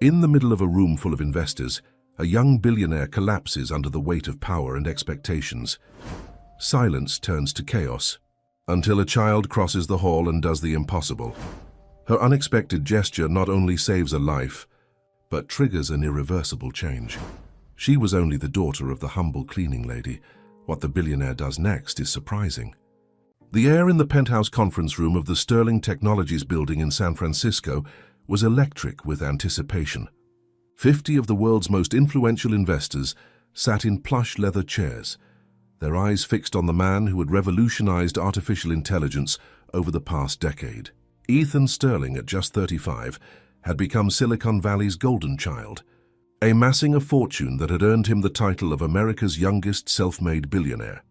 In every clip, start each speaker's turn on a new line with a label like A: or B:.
A: In the middle of a room full of investors, a young billionaire collapses under the weight of power and expectations. Silence turns to chaos, until a child crosses the hall and does the impossible. Her unexpected gesture not only saves a life, but triggers an irreversible change. She was only the daughter of the humble cleaning lady. What the billionaire does next is surprising. The air in the penthouse conference room of the Sterling Technologies building in San Francisco was electric with anticipation. 50 of the world's most influential investors sat in plush leather chairs, their eyes fixed on the man who had revolutionized artificial intelligence over the past decade. Ethan Sterling, at just 35, had become Silicon Valley's golden child, amassing a fortune that had earned him the title of America's youngest self-made billionaire.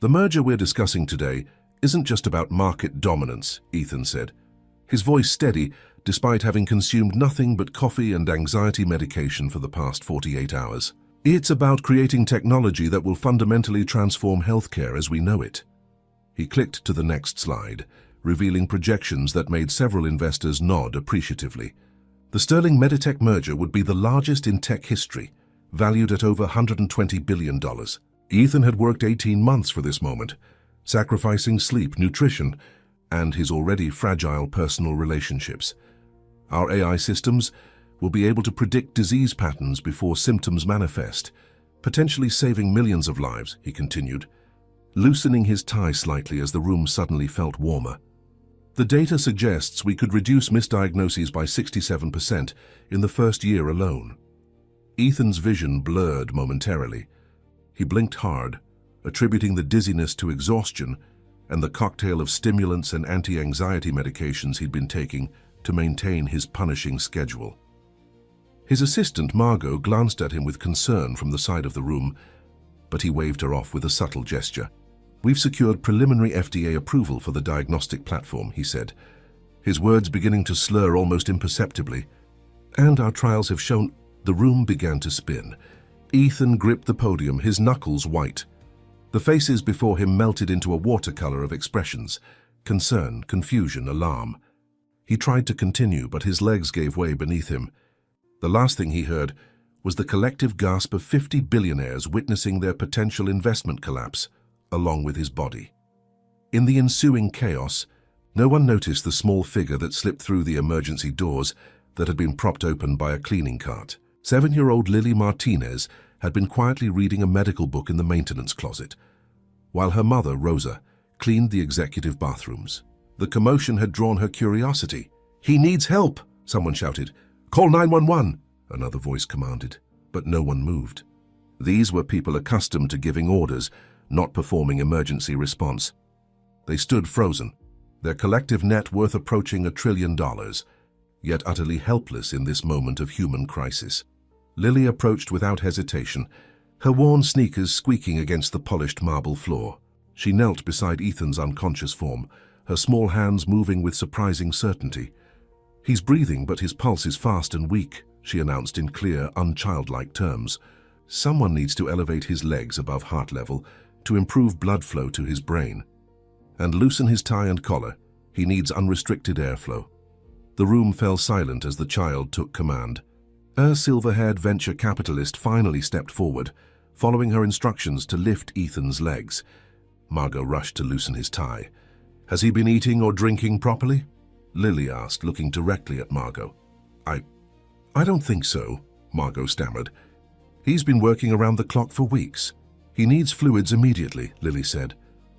A: The merger we're discussing today isn't just about market dominance, Ethan said, his voice steady despite having consumed nothing but coffee and anxiety medication for the past 48 hours. It's about creating technology that will fundamentally transform healthcare as we know it. He clicked to the next slide, revealing projections that made several investors nod appreciatively. The Sterling Meditech merger would be the largest in tech history, valued at over $120 billion. Ethan had worked 18 months for this moment, sacrificing sleep, nutrition, and his already fragile personal relationships. Our AI systems will be able to predict disease patterns before symptoms manifest, potentially saving millions of lives, he continued, loosening his tie slightly as the room suddenly felt warmer. The data suggests we could reduce misdiagnoses by 67% in the first year alone. Ethan's vision blurred momentarily. He blinked hard, attributing the dizziness to exhaustion and the cocktail of stimulants and anti-anxiety medications he'd been taking to maintain his punishing schedule. His assistant, Margot, glanced at him with concern from the side of the room, but he waved her off with a subtle gesture. "We've secured preliminary FDA approval for the diagnostic platform," he said, his words beginning to slur almost imperceptibly. "And our trials have shown—" The room began to spin. Ethan gripped the podium, his knuckles white. The faces before him melted into a watercolor of expressions: concern, confusion, alarm. He tried to continue, but his legs gave way beneath him. The last thing he heard was the collective gasp of 50 billionaires witnessing their potential investment collapse, along with his body. In the ensuing chaos, no one noticed the small figure that slipped through the emergency doors that had been propped open by a cleaning cart. 7-year-old Lily Martinez had been quietly reading a medical book in the maintenance closet, while her mother, Rosa, cleaned the executive bathrooms. The commotion had drawn her curiosity. "He needs help!" someone shouted. "Call 911!" another voice commanded, but no one moved. These were people accustomed to giving orders, not performing emergency response. They stood frozen, their collective net worth approaching $1 trillion, yet utterly helpless in this moment of human crisis. Lily approached without hesitation, her worn sneakers squeaking against the polished marble floor. She knelt beside Ethan's unconscious form, her small hands moving with surprising certainty. "He's breathing, but his pulse is fast and weak," she announced in clear, unchildlike terms. "Someone needs to elevate his legs above heart level to improve blood flow to his brain. And loosen his tie and collar. He needs unrestricted airflow." The room fell silent as the child took command. A silver-haired venture capitalist finally stepped forward, following her instructions to lift Ethan's legs. Margot rushed to loosen his tie. "Has he been eating or drinking properly?" Lily asked, looking directly at Margot. I don't think so," Margot stammered. "He's been working around the clock for weeks. He needs fluids immediately," Lily said.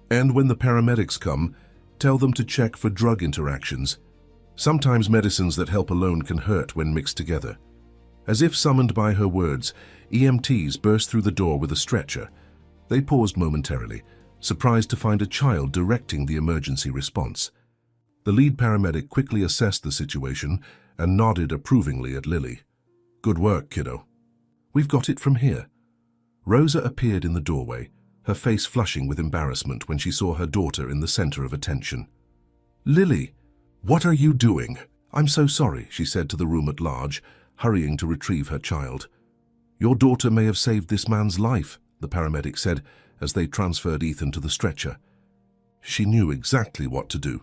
A: "And when the paramedics come, tell them to check for drug interactions. Sometimes medicines that help alone can hurt when mixed together." As if summoned by her words, EMTs burst through the door with a stretcher. They paused momentarily, surprised to find a child directing the emergency response. The lead paramedic quickly assessed the situation and nodded approvingly at Lily. "Good work, kiddo. We've got it from here." Rosa appeared in the doorway, her face flushing with embarrassment when she saw her daughter in the center of attention. "Lily, what are you doing?" "I'm so sorry," she said to the room at large, hurrying to retrieve her child. "Your daughter may have saved this man's life," the paramedic said as they transferred Ethan to the stretcher. She knew exactly what to do.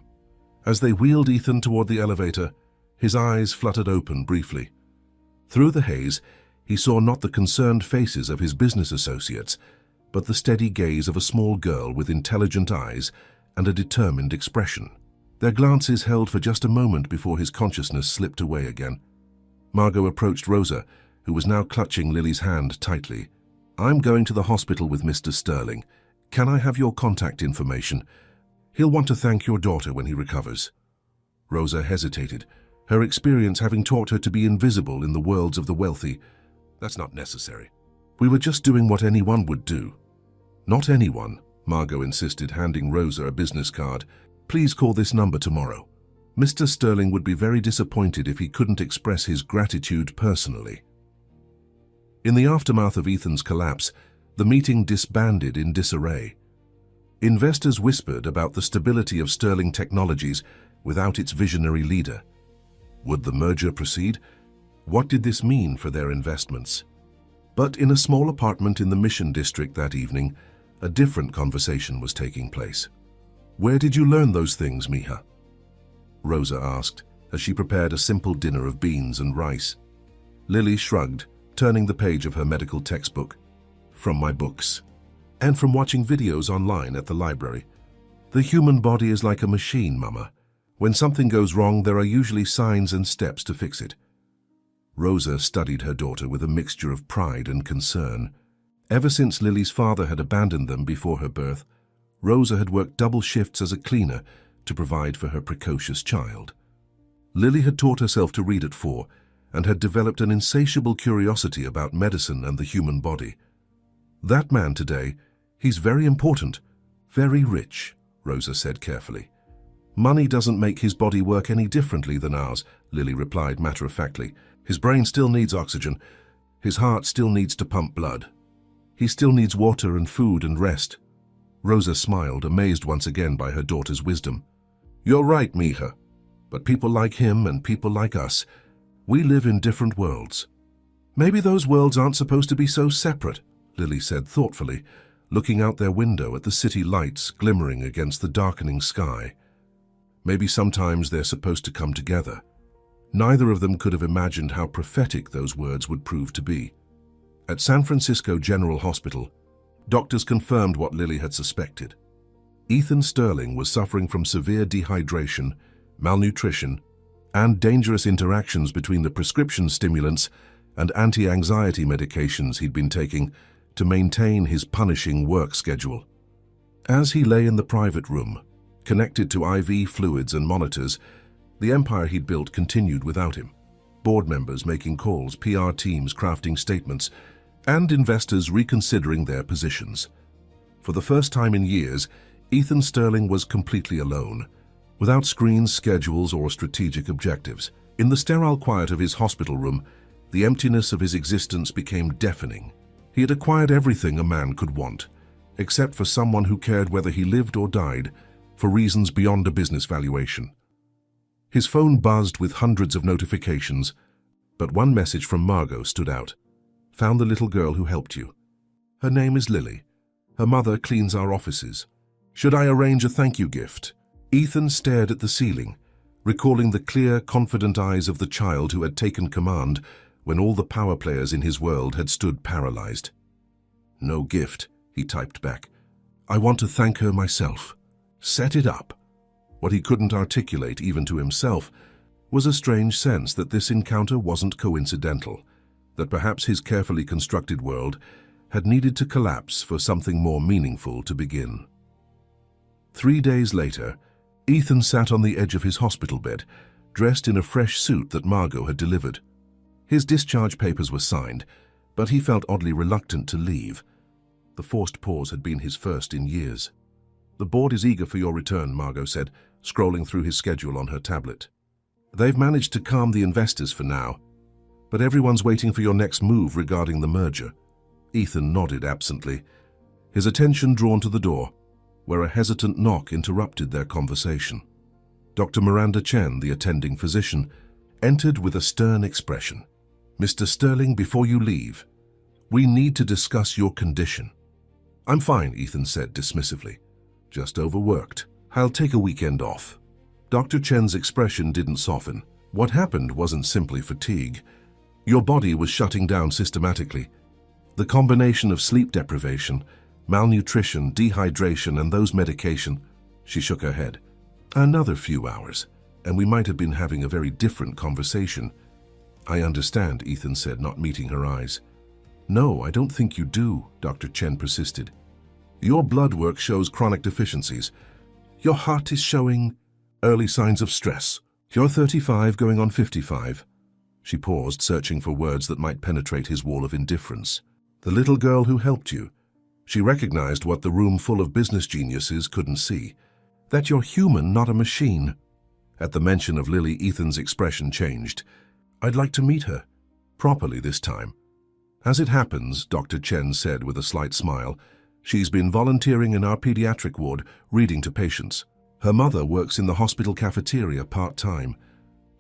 A: As they wheeled Ethan toward the elevator, his eyes fluttered open briefly. Through the haze, he saw not the concerned faces of his business associates, but the steady gaze of a small girl with intelligent eyes and a determined expression. Their glances held for just a moment before his consciousness slipped away again. Margot approached Rosa, who was now clutching Lily's hand tightly. "I'm going to the hospital with Mr. Sterling. Can I have your contact information? He'll want to thank your daughter when he recovers." Rosa hesitated, her experience having taught her to be invisible in the worlds of the wealthy. "That's not necessary. We were just doing what anyone would do." "Not anyone," Margot insisted, handing Rosa a business card. "Please call this number tomorrow. Mr. Sterling would be very disappointed if he couldn't express his gratitude personally." In the aftermath of Ethan's collapse, the meeting disbanded in disarray. Investors whispered about the stability of Sterling Technologies without its visionary leader. Would the merger proceed? What did this mean for their investments? But in a small apartment in the Mission District that evening, a different conversation was taking place. "Where did you learn those things, Miha?" Rosa asked, as she prepared a simple dinner of beans and rice. Lily shrugged, turning the page of her medical textbook. "From my books, and from watching videos online at the library. The human body is like a machine, Mama. When something goes wrong, there are usually signs and steps to fix it." Rosa studied her daughter with a mixture of pride and concern. Ever since Lily's father had abandoned them before her birth, Rosa had worked double shifts as a cleaner to provide for her precocious child. Lily had taught herself to read at 4 and had developed an insatiable curiosity about medicine and the human body. "That man today, he's very important, very rich," Rosa said carefully. "Money doesn't make his body work any differently than ours," Lily replied matter-of-factly. "His brain still needs oxygen. His heart still needs to pump blood. He still needs water and food and rest." Rosa smiled, amazed once again by her daughter's wisdom. "You're right, Miha. But people like him and people like us, we live in different worlds." "Maybe those worlds aren't supposed to be so separate," Lily said thoughtfully, looking out their window at the city lights glimmering against the darkening sky. "Maybe sometimes they're supposed to come together." Neither of them could have imagined how prophetic those words would prove to be. At San Francisco General Hospital, doctors confirmed what Lily had suspected. Ethan Sterling was suffering from severe dehydration, malnutrition, and dangerous interactions between the prescription stimulants and anti-anxiety medications he'd been taking to maintain his punishing work schedule. As he lay in the private room, connected to IV fluids and monitors, the empire he'd built continued without him. Board members making calls, PR teams crafting statements, and investors reconsidering their positions. For the first time in years, Ethan Sterling was completely alone, without screens, schedules, or strategic objectives. In the sterile quiet of his hospital room, the emptiness of his existence became deafening. He had acquired everything a man could want, except for someone who cared whether he lived or died, for reasons beyond a business valuation. His phone buzzed with hundreds of notifications, but one message from Margot stood out. "Found the little girl who helped you. Her name is Lily. Her mother cleans our offices. Should I arrange a thank you gift?" Ethan stared at the ceiling, recalling the clear, confident eyes of the child who had taken command when all the power players in his world had stood paralyzed. "No gift," he typed back. "I want to thank her myself. Set it up." What he couldn't articulate even to himself was a strange sense that this encounter wasn't coincidental, that perhaps his carefully constructed world had needed to collapse for something more meaningful to begin. 3 days later, Ethan sat on the edge of his hospital bed, dressed in a fresh suit that Margot had delivered. His discharge papers were signed, but he felt oddly reluctant to leave. The forced pause had been his first in years. "The board is eager for your return," Margot said, scrolling through his schedule on her tablet. "They've managed to calm the investors for now, but everyone's waiting for your next move regarding the merger." Ethan nodded absently, his attention drawn to the door, where a hesitant knock interrupted their conversation. Dr. Miranda Chen, the attending physician, entered with a stern expression. "Mr. Sterling, before you leave, we need to discuss your condition." "I'm fine," Ethan said dismissively. "Just overworked. I'll take a weekend off." Dr. Chen's expression didn't soften. What happened wasn't simply fatigue. Your body was shutting down systematically. The combination of sleep deprivation, malnutrition, dehydration, and those medication. She shook her head. Another few hours, and we might have been having a very different conversation. I understand, Ethan said, not meeting her eyes. No, I don't think you do, Dr. Chen persisted. Your blood work shows chronic deficiencies. Your heart is showing early signs of stress. You're 35 going on 55. She paused, searching for words that might penetrate his wall of indifference. The little girl who helped you. She recognized what the room full of business geniuses couldn't see. That you're human, not a machine. At the mention of Lily, Ethan's expression changed. I'd like to meet her. Properly this time. As it happens, Dr. Chen said with a slight smile, she's been volunteering in our pediatric ward, reading to patients. Her mother works in the hospital cafeteria part-time.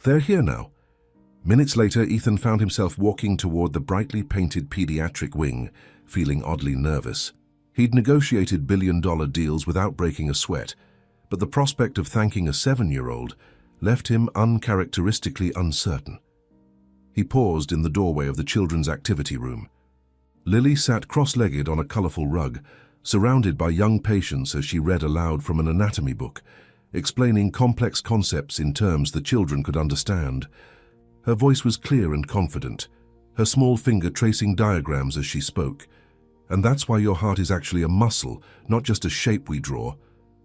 A: They're here now. Minutes later, Ethan found himself walking toward the brightly painted pediatric wing, feeling oddly nervous. He'd negotiated billion-dollar deals without breaking a sweat, but the prospect of thanking a 7-year-old left him uncharacteristically uncertain. He paused in the doorway of the children's activity room. Lily sat cross-legged on a colorful rug, surrounded by young patients as she read aloud from an anatomy book, explaining complex concepts in terms the children could understand. Her voice was clear and confident, her small finger tracing diagrams as she spoke. And that's why your heart is actually a muscle, not just a shape we draw.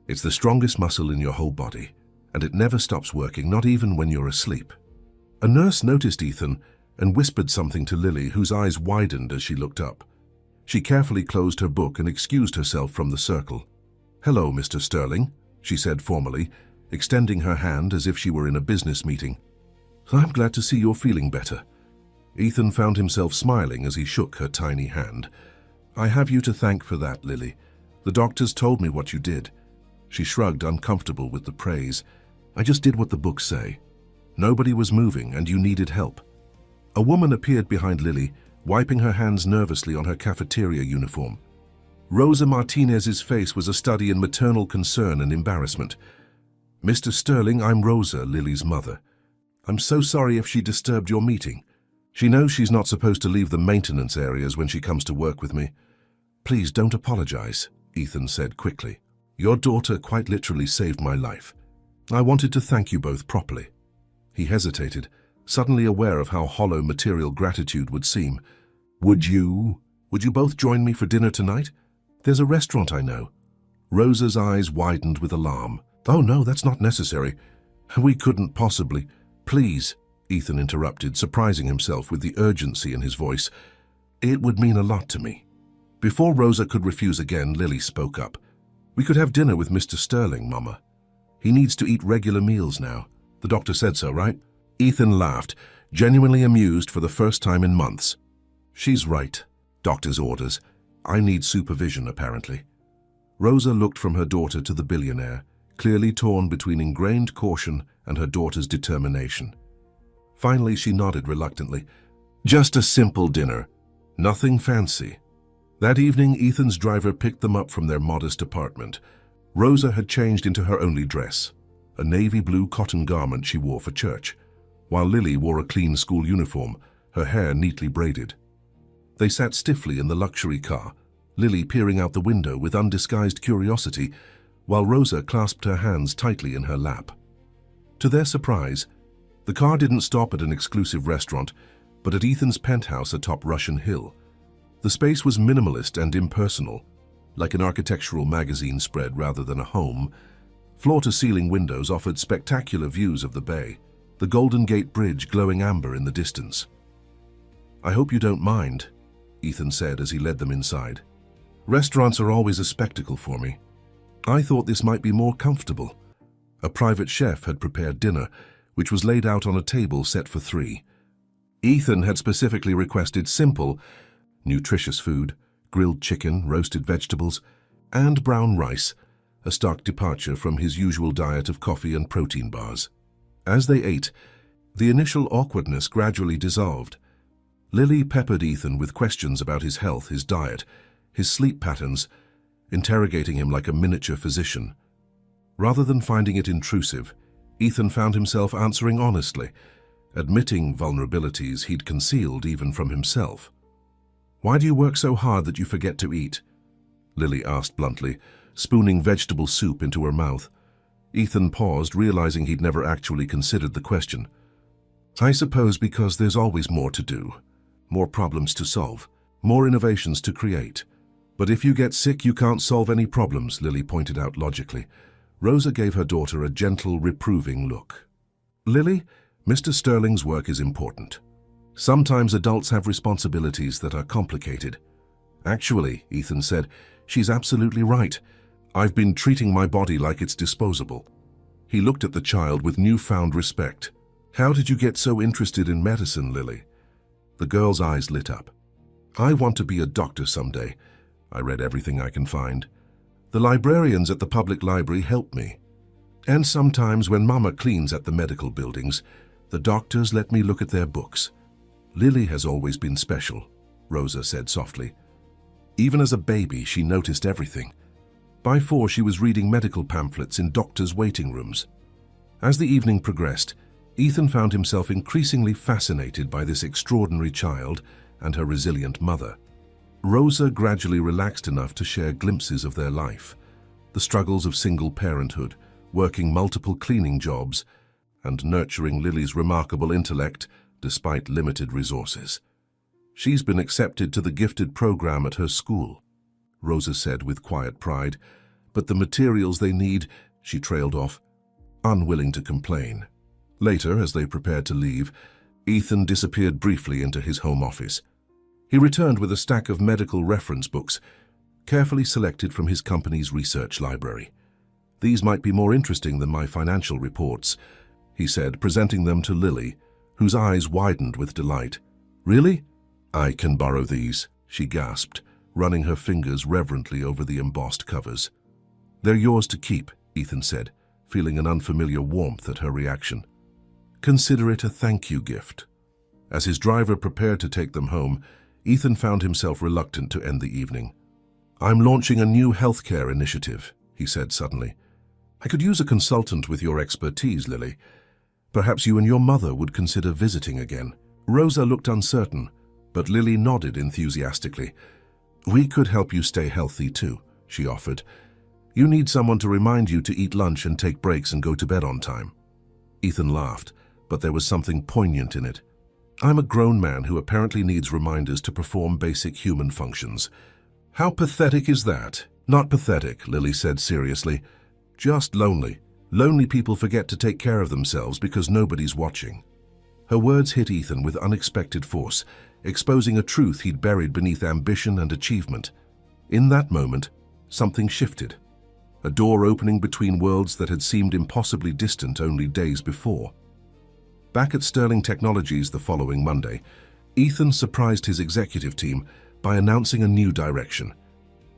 A: It's the strongest muscle in your whole body, and it never stops working, not even when you're asleep. A nurse noticed Ethan and whispered something to Lily, whose eyes widened as she looked up. She carefully closed her book and excused herself from the circle. "Hello, Mr. Sterling," she said formally, extending her hand as if she were in a business meeting. "I'm glad to see you're feeling better." Ethan found himself smiling as he shook her tiny hand. "I have you to thank for that, Lily. The doctors told me what you did." She shrugged, uncomfortable with the praise. "I just did what the books say. Nobody was moving, and you needed help." A woman appeared behind Lily, wiping her hands nervously on her cafeteria uniform. Rosa Martinez's face was a study in maternal concern and embarrassment. "Mr. Sterling, I'm Rosa, Lily's mother. I'm so sorry if she disturbed your meeting. She knows she's not supposed to leave the maintenance areas when she comes to work with me." "Please don't apologize," Ethan said quickly. "Your daughter quite literally saved my life. I wanted to thank you both properly." He hesitated, suddenly aware of how hollow material gratitude would seem. Would you both join me for dinner tonight? There's a restaurant I know." Rosa's eyes widened with alarm. "Oh no, that's not necessary. We couldn't possibly." "Please," Ethan interrupted, surprising himself with the urgency in his voice. "It would mean a lot to me." Before Rosa could refuse again, Lily spoke up. "We could have dinner with Mr. Sterling, Mama. He needs to eat regular meals now. The doctor said so, right?" Ethan laughed, genuinely amused for the first time in months. "She's right. Doctor's orders. I need supervision, apparently." Rosa looked from her daughter to the billionaire, clearly torn between ingrained caution and her daughter's determination. Finally, she nodded reluctantly. "Just a simple dinner. Nothing fancy." That evening, Ethan's driver picked them up from their modest apartment. Rosa had changed into her only dress, a navy blue cotton garment she wore for church, while Lily wore a clean school uniform, her hair neatly braided. They sat stiffly in the luxury car, Lily peering out the window with undisguised curiosity, while Rosa clasped her hands tightly in her lap. To their surprise, the car didn't stop at an exclusive restaurant, but at Ethan's penthouse atop Russian Hill. The space was minimalist and impersonal, like an architectural magazine spread rather than a home. Floor-to-ceiling windows offered spectacular views of the bay, the Golden Gate Bridge glowing amber in the distance. "I hope you don't mind," Ethan said as he led them inside. "Restaurants are always a spectacle for me. I thought this might be more comfortable." A private chef had prepared dinner, which was laid out on a table set for 3. Ethan had specifically requested simple, nutritious food, grilled chicken, roasted vegetables, and brown rice, a stark departure from his usual diet of coffee and protein bars. As they ate, the initial awkwardness gradually dissolved. Lily peppered Ethan with questions about his health, his diet, his sleep patterns, interrogating him like a miniature physician. Rather than finding it intrusive, Ethan found himself answering honestly, admitting vulnerabilities he'd concealed even from himself. "Why do you work so hard that you forget to eat?" Lily asked bluntly, spooning vegetable soup into her mouth. Ethan paused, realizing he'd never actually considered the question. "I suppose because there's always more to do, more problems to solve, more innovations to create. But if you get sick, you can't solve any problems," Lily pointed out logically. Rosa gave her daughter a gentle, reproving look. "Lily, Mr. Sterling's work is important. Sometimes adults have responsibilities that are complicated." "Actually," Ethan said, "she's absolutely right. I've been treating my body like it's disposable." He looked at the child with newfound respect. "How did you get so interested in medicine, Lily?" The girl's eyes lit up. "I want to be a doctor someday. I read everything I can find. The librarians at the public library help me. And sometimes when Mama cleans at the medical buildings, the doctors let me look at their books. Lily has always been special," Rosa said softly. "Even as a baby, she noticed everything. By 4, she was reading medical pamphlets in doctors' waiting rooms." As the evening progressed, Ethan found himself increasingly fascinated by this extraordinary child and her resilient mother. Rosa gradually relaxed enough to share glimpses of their life, the struggles of single parenthood, working multiple cleaning jobs, and nurturing Lily's remarkable intellect despite limited resources. "She's been accepted to the gifted program at her school," Rosa said with quiet pride, "but the materials they need," she trailed off, unwilling to complain. Later, as they prepared to leave, Ethan disappeared briefly into his home office. He returned with a stack of medical reference books, carefully selected from his company's research library. "These might be more interesting than my financial reports," he said, presenting them to Lily, whose eyes widened with delight. "Really? I can borrow these," she gasped, running her fingers reverently over the embossed covers. "They're yours to keep," Ethan said, feeling an unfamiliar warmth at her reaction. "Consider it a thank you gift." As his driver prepared to take them home, Ethan found himself reluctant to end the evening. "I'm launching a new healthcare initiative," he said suddenly. "I could use a consultant with your expertise, Lily. Perhaps you and your mother would consider visiting again." Rosa looked uncertain, but Lily nodded enthusiastically. "We could help you stay healthy too," she offered. "You need someone to remind you to eat lunch and take breaks and go to bed on time." Ethan laughed, but there was something poignant in it. "I'm a grown man who apparently needs reminders to perform basic human functions." "How pathetic is that?" "Not pathetic," Lily said seriously. "Just lonely. Lonely people forget to take care of themselves because nobody's watching." Her words hit Ethan with unexpected force, exposing a truth he'd buried beneath ambition and achievement. In that moment, something shifted. A door opening between worlds that had seemed impossibly distant only days before. Back at Sterling Technologies the following Monday, Ethan surprised his executive team by announcing a new direction.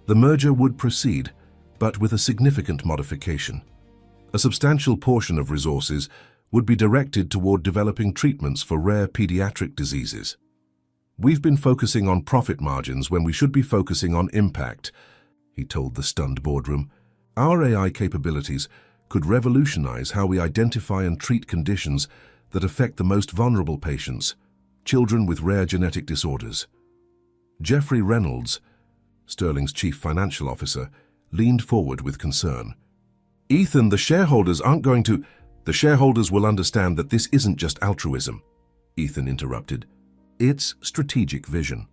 A: The merger would proceed, but with a significant modification. A substantial portion of resources would be directed toward developing treatments for rare pediatric diseases. "We've been focusing on profit margins when we should be focusing on impact," he told the stunned boardroom. "Our AI capabilities could revolutionize how we identify and treat conditions that affect the most vulnerable patients, children with rare genetic disorders." Jeffrey Reynolds, Sterling's chief financial officer, leaned forward with concern. "Ethan, the shareholders aren't going to—" "The shareholders will understand that this isn't just altruism," Ethan interrupted. "It's strategic vision.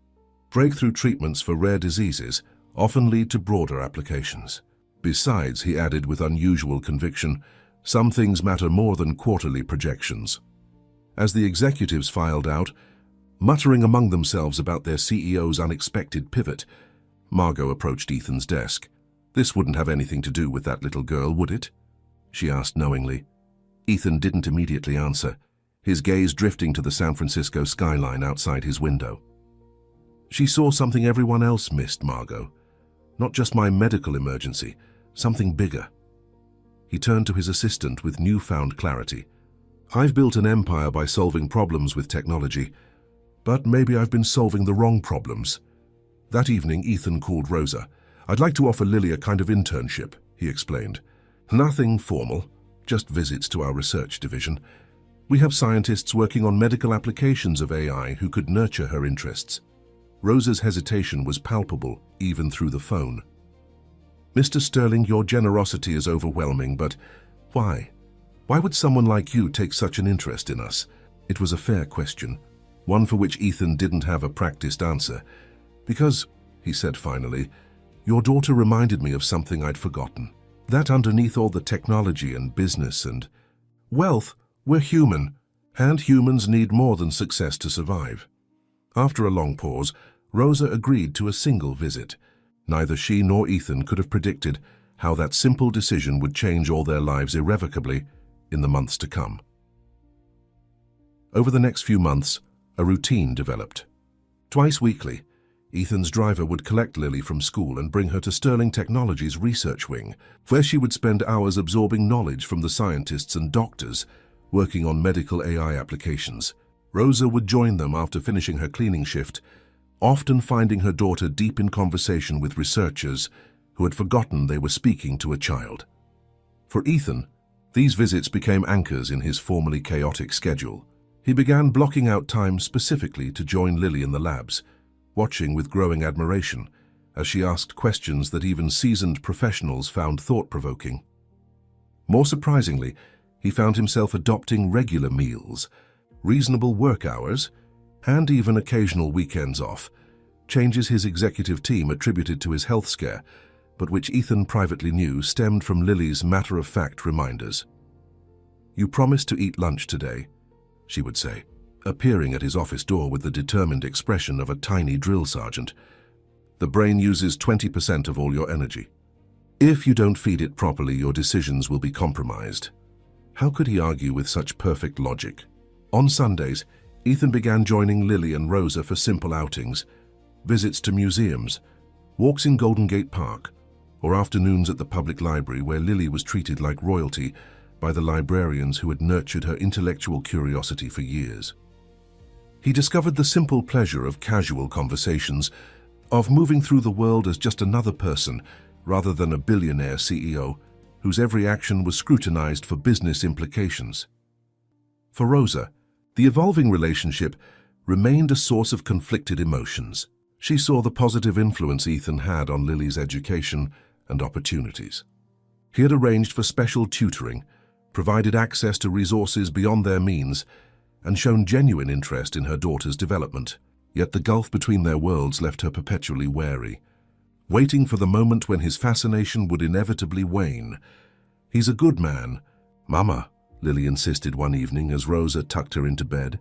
A: Breakthrough treatments for rare diseases often lead to broader applications. Besides," he added with unusual conviction, "some things matter more than quarterly projections." As the executives filed out, muttering among themselves about their CEO's unexpected pivot, Margot approached Ethan's desk. "This wouldn't have anything to do with that little girl, would it?" she asked knowingly. Ethan didn't immediately answer, his gaze drifting to the San Francisco skyline outside his window. "She saw something everyone else missed, Margot. Not just my medical emergency, something bigger." He turned to his assistant with newfound clarity. "I've built an empire by solving problems with technology, but maybe I've been solving the wrong problems." That evening, Ethan called Rosa. "I'd like to offer Lily a kind of internship," he explained. "Nothing formal, just visits to our research division. We have scientists working on medical applications of AI who could nurture her interests. Rosa's hesitation was palpable, even through the phone. Mr. Sterling, your generosity is overwhelming, but why? Why would someone like you take such an interest in us? It was a fair question, one for which Ethan didn't have a practiced answer. Because, he said finally, your daughter reminded me of something I'd forgotten. That underneath all the technology and business and wealth, we're human, and humans need more than success to survive. After a long pause, Rosa agreed to a single visit. Neither she nor Ethan could have predicted how that simple decision would change all their lives irrevocably in the months to come. Over the next few months, a routine developed. Twice weekly, Ethan's driver would collect Lily from school and bring her to Sterling Technologies' research wing, where she would spend hours absorbing knowledge from the scientists and doctors working on medical AI applications. Rosa would join them after finishing her cleaning shift, often finding her daughter deep in conversation with researchers who had forgotten they were speaking to a child. For Ethan, these visits became anchors in his formerly chaotic schedule. He began blocking out time specifically to join Lily in the labs, watching with growing admiration as she asked questions that even seasoned professionals found thought-provoking. More surprisingly, he found himself adopting regular meals, reasonable work hours, and even occasional weekends off, changes his executive team attributed to his health scare, but which Ethan privately knew stemmed from Lily's matter-of-fact reminders. "You promised to eat lunch today," she would say, appearing at his office door with the determined expression of a tiny drill sergeant. "The brain uses 20% of all your energy. If you don't feed it properly, your decisions will be compromised." How could he argue with such perfect logic? On Sundays, Ethan began joining Lily and Rosa for simple outings, visits to museums, walks in Golden Gate Park, or afternoons at the public library where Lily was treated like royalty by the librarians who had nurtured her intellectual curiosity for years. He discovered the simple pleasure of casual conversations, of moving through the world as just another person rather than a billionaire CEO whose every action was scrutinized for business implications. For Rosa, the evolving relationship remained a source of conflicted emotions. She saw the positive influence Ethan had on Lily's education and opportunities. He had arranged for special tutoring, provided access to resources beyond their means, and shown genuine interest in her daughter's development. Yet the gulf between their worlds left her perpetually wary, waiting for the moment when his fascination would inevitably wane. "He's a good man, Mama," Lily insisted one evening as Rosa tucked her into bed.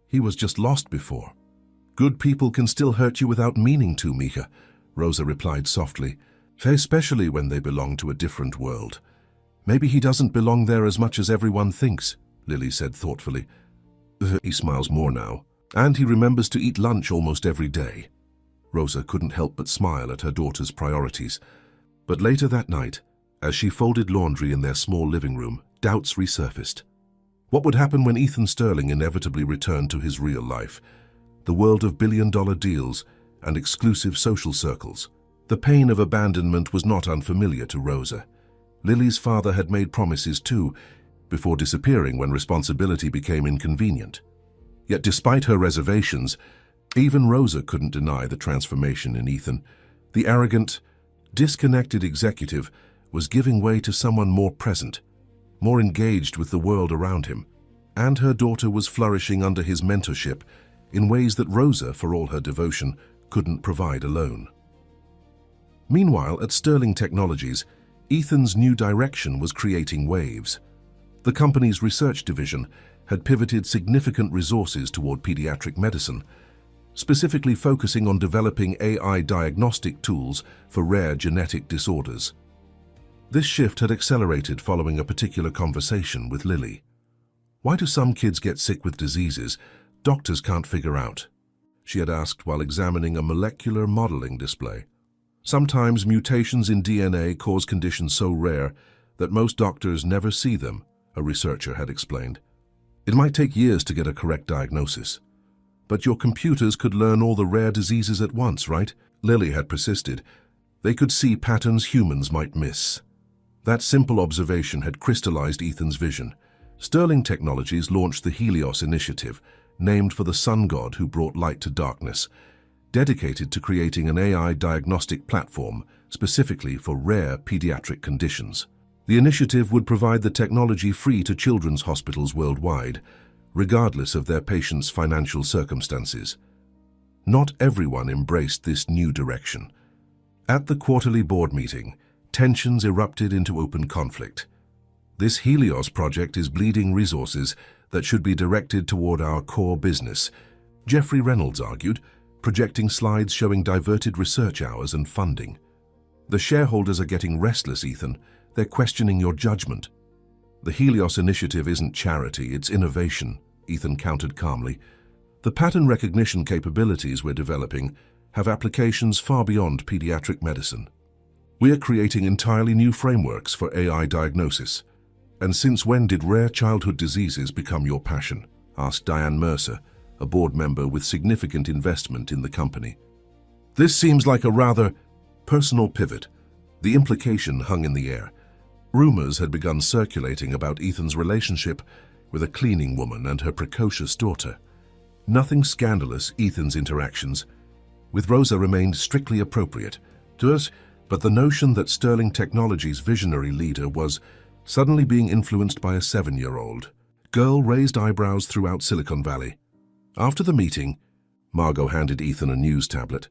A: "He was just lost before." "Good people can still hurt you without meaning to, Mika," Rosa replied softly, "especially when they belong to a different world." "Maybe he doesn't belong there as much as everyone thinks," Lily said thoughtfully. "He smiles more now, and he remembers to eat lunch almost every day." Rosa couldn't help but smile at her daughter's priorities. But later that night, as she folded laundry in their small living room, doubts resurfaced. What would happen when Ethan Sterling inevitably returned to his real life, the world of billion-dollar deals and exclusive social circles? The pain of abandonment was not unfamiliar to Rosa. Lily's father had made promises too, before disappearing when responsibility became inconvenient. Yet despite her reservations, even Rosa couldn't deny the transformation in Ethan. The arrogant, disconnected executive was giving way to someone more present, more engaged with the world around him, and her daughter was flourishing under his mentorship in ways that Rosa, for all her devotion, couldn't provide alone. Meanwhile, at Sterling Technologies, Ethan's new direction was creating waves. The company's research division had pivoted significant resources toward pediatric medicine, specifically focusing on developing AI diagnostic tools for rare genetic disorders. This shift had accelerated following a particular conversation with Lily. "Why do some kids get sick with diseases doctors can't figure out?" she had asked while examining a molecular modeling display. "Sometimes mutations in DNA cause conditions so rare that most doctors never see them," a researcher had explained. "It might take years to get a correct diagnosis. But your computers could learn all the rare diseases at once, right?" Lily had persisted. "They could see patterns humans might miss." That simple observation had crystallized Ethan's vision. Sterling Technologies launched the Helios Initiative, named for the sun god who brought light to darkness, dedicated to creating an AI diagnostic platform specifically for rare pediatric conditions. The initiative would provide the technology free to children's hospitals worldwide, regardless of their patients' financial circumstances. Not everyone embraced this new direction. At the quarterly board meeting, tensions erupted into open conflict. This Helios project is bleeding resources that should be directed toward our core business, Jeffrey Reynolds argued, projecting slides showing diverted research hours and funding. The shareholders are getting restless, Ethan. They're questioning your judgment. The Helios Initiative isn't charity, it's innovation, Ethan countered calmly. The pattern recognition capabilities we're developing have applications far beyond pediatric medicine. We're creating entirely new frameworks for AI diagnosis. And since when did rare childhood diseases become your passion? Asked Diane Mercer, a board member with significant investment in the company. This seems like a rather personal pivot. The implication hung in the air. Rumors had begun circulating about Ethan's relationship with a cleaning woman and her precocious daughter. Nothing scandalous, Ethan's interactions with Rosa remained strictly appropriate to us, but the notion that Sterling Technologies' visionary leader was suddenly being influenced by a 7-year-old girl raised eyebrows throughout Silicon Valley. After the meeting, Margot handed Ethan a news tablet.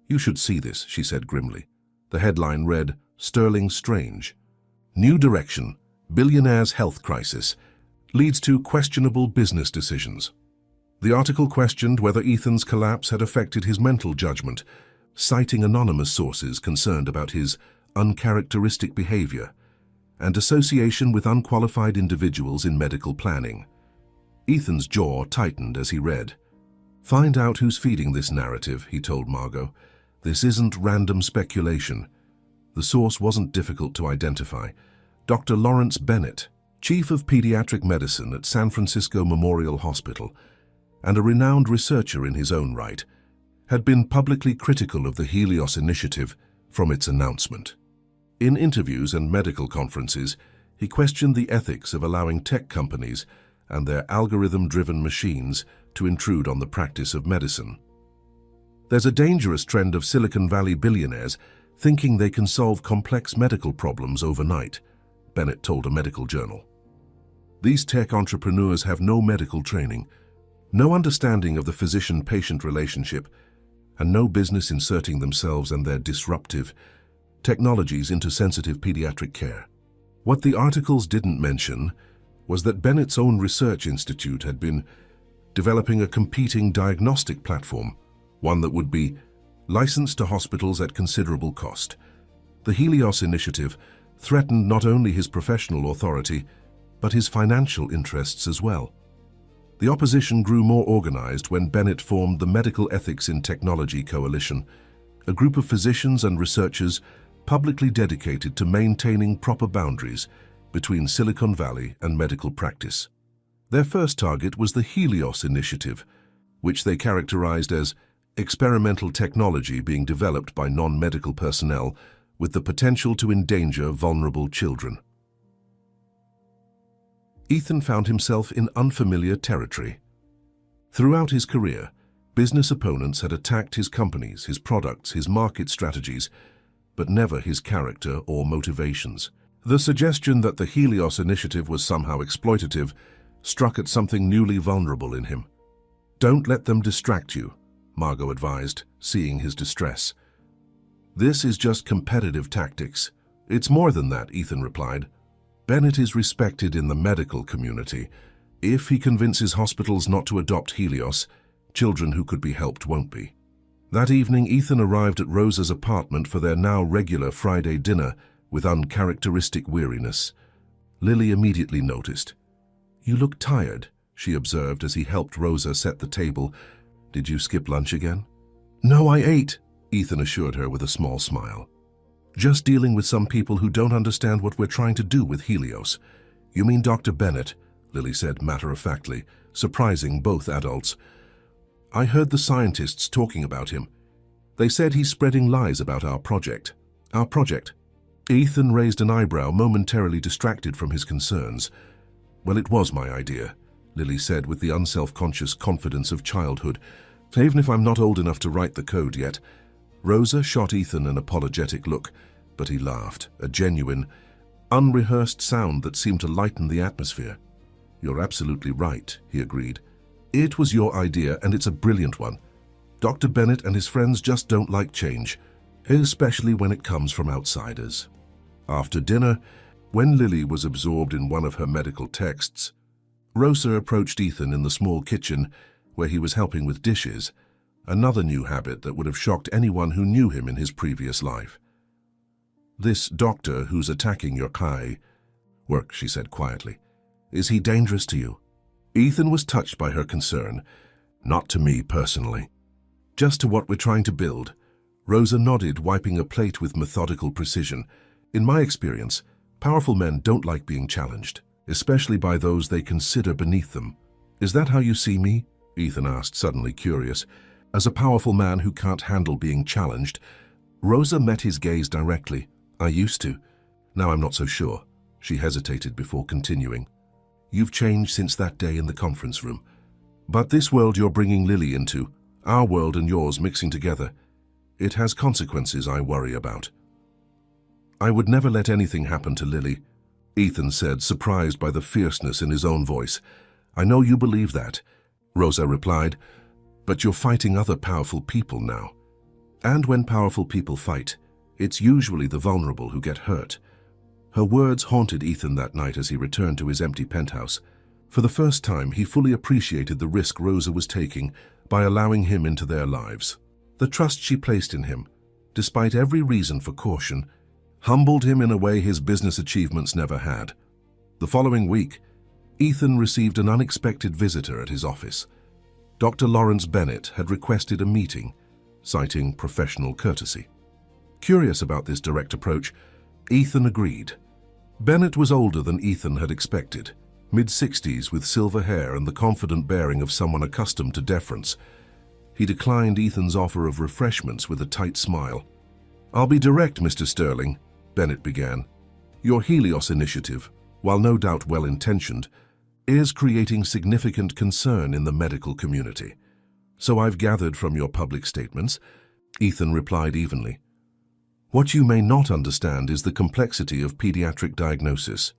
A: "You should see this," she said grimly. The headline read, "Sterling Strange. New direction, billionaire's health crisis, leads to questionable business decisions." The article questioned whether Ethan's collapse had affected his mental judgment, citing anonymous sources concerned about his uncharacteristic behavior and association with unqualified individuals in medical planning. Ethan's jaw tightened as he read. "Find out who's feeding this narrative," he told Margot. "This isn't random speculation." The source wasn't difficult to identify. Dr. Lawrence Bennett, chief of pediatric medicine at San Francisco Memorial Hospital, and a renowned researcher in his own right, had been publicly critical of the Helios Initiative from its announcement. In interviews and medical conferences, he questioned the ethics of allowing tech companies and their algorithm-driven machines to intrude on the practice of medicine. "There's a dangerous trend of Silicon Valley billionaires thinking they can solve complex medical problems overnight," Bennett told a medical journal. "These tech entrepreneurs have no medical training, no understanding of the physician-patient relationship, and no business inserting themselves and their disruptive technologies into sensitive pediatric care." What the articles didn't mention was that Bennett's own research institute had been developing a competing diagnostic platform, one that would be licensed to hospitals at considerable cost. The Helios Initiative threatened not only his professional authority, but his financial interests as well. The opposition grew more organized when Bennett formed the Medical Ethics in Technology Coalition, a group of physicians and researchers publicly dedicated to maintaining proper boundaries between Silicon Valley and medical practice. Their first target was the Helios Initiative, which they characterized as experimental technology being developed by non-medical personnel with the potential to endanger vulnerable children. Ethan found himself in unfamiliar territory. Throughout his career, business opponents had attacked his companies, his products, his market strategies, but never his character or motivations. The suggestion that the Helios Initiative was somehow exploitative struck at something newly vulnerable in him. "Don't let them distract you," Margot advised, seeing his distress. "This is just competitive tactics. It's more than that," Ethan replied. "Bennett is respected in the medical community. If he convinces hospitals not to adopt Helios, children who could be helped won't be." That evening, Ethan arrived at Rosa's apartment for their now regular Friday dinner with uncharacteristic weariness. Lily immediately noticed. "You look tired," she observed as he helped Rosa set the table. "Did you skip lunch again?" "No, I ate," Ethan assured her with a small smile. "Just dealing with some people who don't understand what we're trying to do with Helios." "You mean Dr. Bennett," Lily said matter-of-factly, surprising both adults. "I heard the scientists talking about him. They said he's spreading lies about our project." "Our project?" Ethan raised an eyebrow, momentarily distracted from his concerns. Well, it was my idea, Lily said with the unself-conscious confidence of childhood. Even if I'm not old enough to write the code yet. Rosa shot Ethan an apologetic look, but he laughed, a genuine, unrehearsed sound that seemed to lighten the atmosphere. You're absolutely right, he agreed. It was your idea, and it's a brilliant one. Dr. Bennett and his friends just don't like change, especially when it comes from outsiders. After dinner, when Lily was absorbed in one of her medical texts, Rosa approached Ethan in the small kitchen where he was helping with dishes, another new habit that would have shocked anyone who knew him in his previous life. This doctor who's attacking your work, she said quietly. Is he dangerous to you? Ethan was touched by her concern. Not to me personally. Just to what we're trying to build. Rosa nodded, wiping a plate with methodical precision. In my experience, powerful men don't like being challenged, especially by those they consider beneath them. Is that how you see me? Ethan asked, suddenly curious. As a powerful man who can't handle being challenged, Rosa met his gaze directly. I used to. Now I'm not so sure. She hesitated before continuing. You've changed since that day in the conference room. But this world you're bringing Lily into, our world and yours mixing together, it has consequences I worry about. I would never let anything happen to Lily, Ethan said, surprised by the fierceness in his own voice. I know you believe that, Rosa replied, but you're fighting other powerful people now. And when powerful people fight, it's usually the vulnerable who get hurt. Her words haunted Ethan that night as he returned to his empty penthouse. For the first time, he fully appreciated the risk Rosa was taking by allowing him into their lives. The trust she placed in him, despite every reason for caution, humbled him in a way his business achievements never had. The following week, Ethan received an unexpected visitor at his office. Dr. Lawrence Bennett had requested a meeting, citing professional courtesy. Curious about this direct approach, Ethan agreed. Bennett was older than Ethan had expected, mid-60s with silver hair and the confident bearing of someone accustomed to deference. He declined Ethan's offer of refreshments with a tight smile. I'll be direct, Mr. Sterling, Bennett began. Your Helios initiative, while no doubt well-intentioned, is creating significant concern in the medical community. So I've gathered from your public statements, Ethan replied evenly. What you may not understand is the complexity of pediatric diagnosis.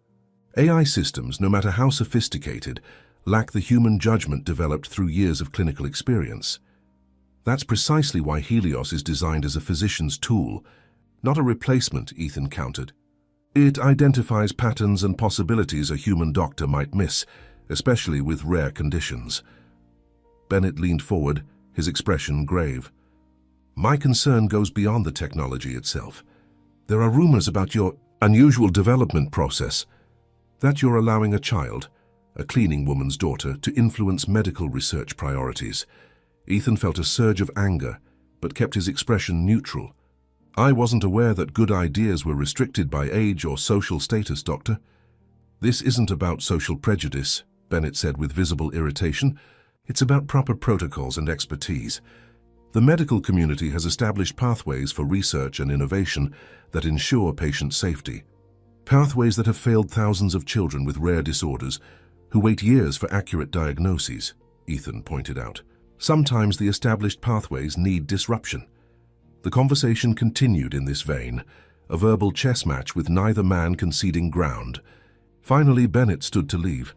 A: AI systems, no matter how sophisticated, lack the human judgment developed through years of clinical experience. That's precisely why Helios is designed as a physician's tool, not a replacement, Ethan countered. It identifies patterns and possibilities a human doctor might miss, especially with rare conditions. Bennett leaned forward, his expression grave. My concern goes beyond the technology itself. There are rumors about your unusual development process, that you're allowing a child, a cleaning woman's daughter, to influence medical research priorities. Ethan felt a surge of anger, but kept his expression neutral. I wasn't aware that good ideas were restricted by age or social status, Doctor. This isn't about social prejudice, Bennett said with visible irritation. It's about proper protocols and expertise. The medical community has established pathways for research and innovation that ensure patient safety. Pathways that have failed thousands of children with rare disorders who wait years for accurate diagnoses, Ethan pointed out. Sometimes the established pathways need disruption. The conversation continued in this vein, a verbal chess match with neither man conceding ground. Finally, Bennett stood to leave.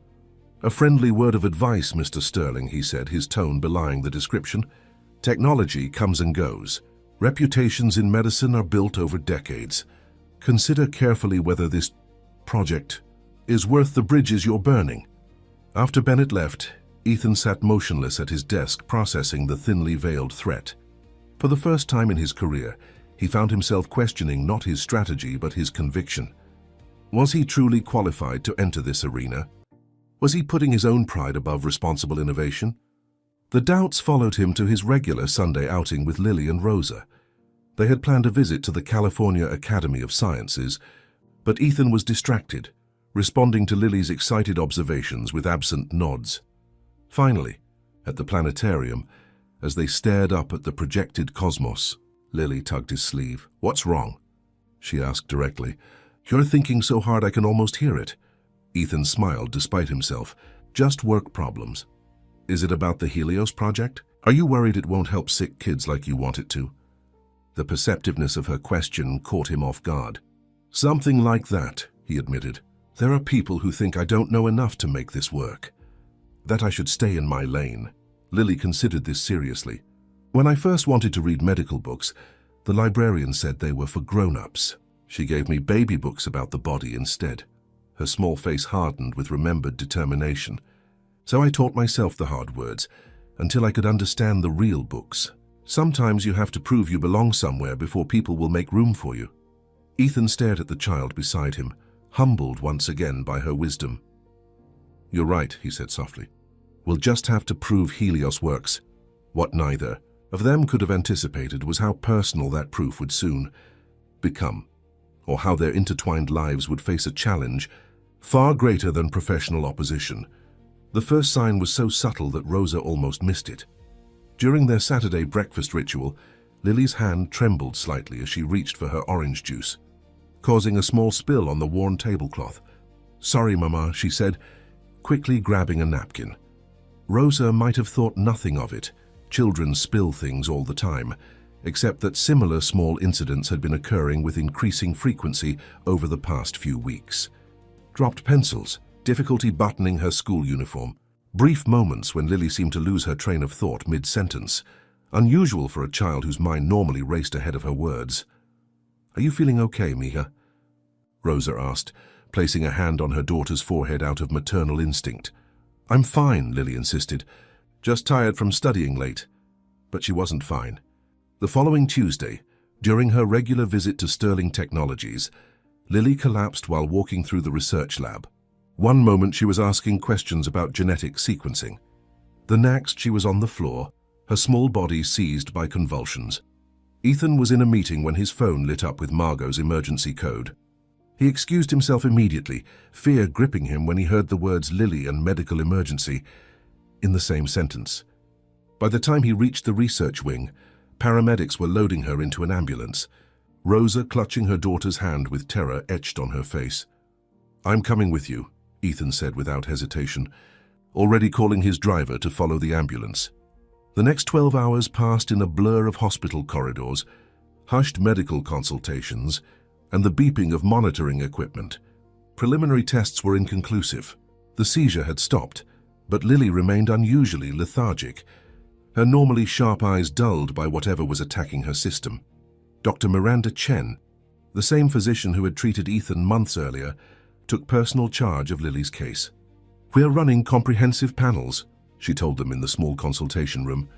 A: A friendly word of advice, Mr. Sterling, he said, his tone belying the description. Technology comes and goes. Reputations in medicine are built over decades. Consider carefully whether this project is worth the bridges you're burning. After Bennett left, Ethan sat motionless at his desk, processing the thinly veiled threat. For the first time in his career, he found himself questioning not his strategy but his conviction. Was he truly qualified to enter this arena? Was he putting his own pride above responsible innovation? The doubts followed him to his regular Sunday outing with Lily and Rosa. They had planned a visit to the California Academy of Sciences, but Ethan was distracted, responding to Lily's excited observations with absent nods. Finally, at the planetarium, as they stared up at the projected cosmos, Lily tugged his sleeve. What's wrong? She asked directly. You're thinking so hard I can almost hear it. Ethan smiled despite himself. Just work problems. Is it about the Helios project? Are you worried it won't help sick kids like you want it to? The perceptiveness of her question caught him off guard. Something like that, he admitted. There are people who think I don't know enough to make this work. That I should stay in my lane. Lily considered this seriously. When I first wanted to read medical books, the librarian said they were for grown-ups. She gave me baby books about the body instead. Her small face hardened with remembered determination. So I taught myself the hard words, until I could understand the real books. Sometimes you have to prove you belong somewhere before people will make room for you. Ethan stared at the child beside him, humbled once again by her wisdom. You're right, he said softly. We'll just have to prove Helios works. What neither of them could have anticipated was how personal that proof would soon become, or how their intertwined lives would face a challenge far greater than professional opposition. The first sign was so subtle that Rosa almost missed it. During their Saturday breakfast ritual, Lily's hand trembled slightly as she reached for her orange juice, causing a small spill on the worn tablecloth. Sorry, Mama, she said, quickly grabbing a napkin. Rosa might have thought nothing of it. Children spill things all the time, except that similar small incidents had been occurring with increasing frequency over the past few weeks. Dropped pencils, difficulty buttoning her school uniform, brief moments when Lily seemed to lose her train of thought mid-sentence, unusual for a child whose mind normally raced ahead of her words. Are you feeling okay, Mija? Rosa asked, placing a hand on her daughter's forehead out of maternal instinct. I'm fine, Lily insisted. Just tired from studying late. But she wasn't fine. The following Tuesday, during her regular visit to Sterling Technologies, Lily collapsed while walking through the research lab. One moment she was asking questions about genetic sequencing. The next she was on the floor, her small body seized by convulsions. Ethan was in a meeting when his phone lit up with Margot's emergency code. He excused himself immediately, fear gripping him when he heard the words Lily and medical emergency in the same sentence. By the time he reached the research wing, paramedics were loading her into an ambulance, Rosa clutching her daughter's hand with terror etched on her face. I'm coming with you, Ethan said without hesitation, already calling his driver to follow the ambulance. The next 12 hours passed in a blur of hospital corridors, hushed medical consultations, and the beeping of monitoring equipment. Preliminary tests were inconclusive. The seizure had stopped, but Lily remained unusually lethargic, her normally sharp eyes dulled by whatever was attacking her system. Dr. Miranda Chen, the same physician who had treated Ethan months earlier, took personal charge of Lily's case. We're running comprehensive panels, she told them in the small consultation room.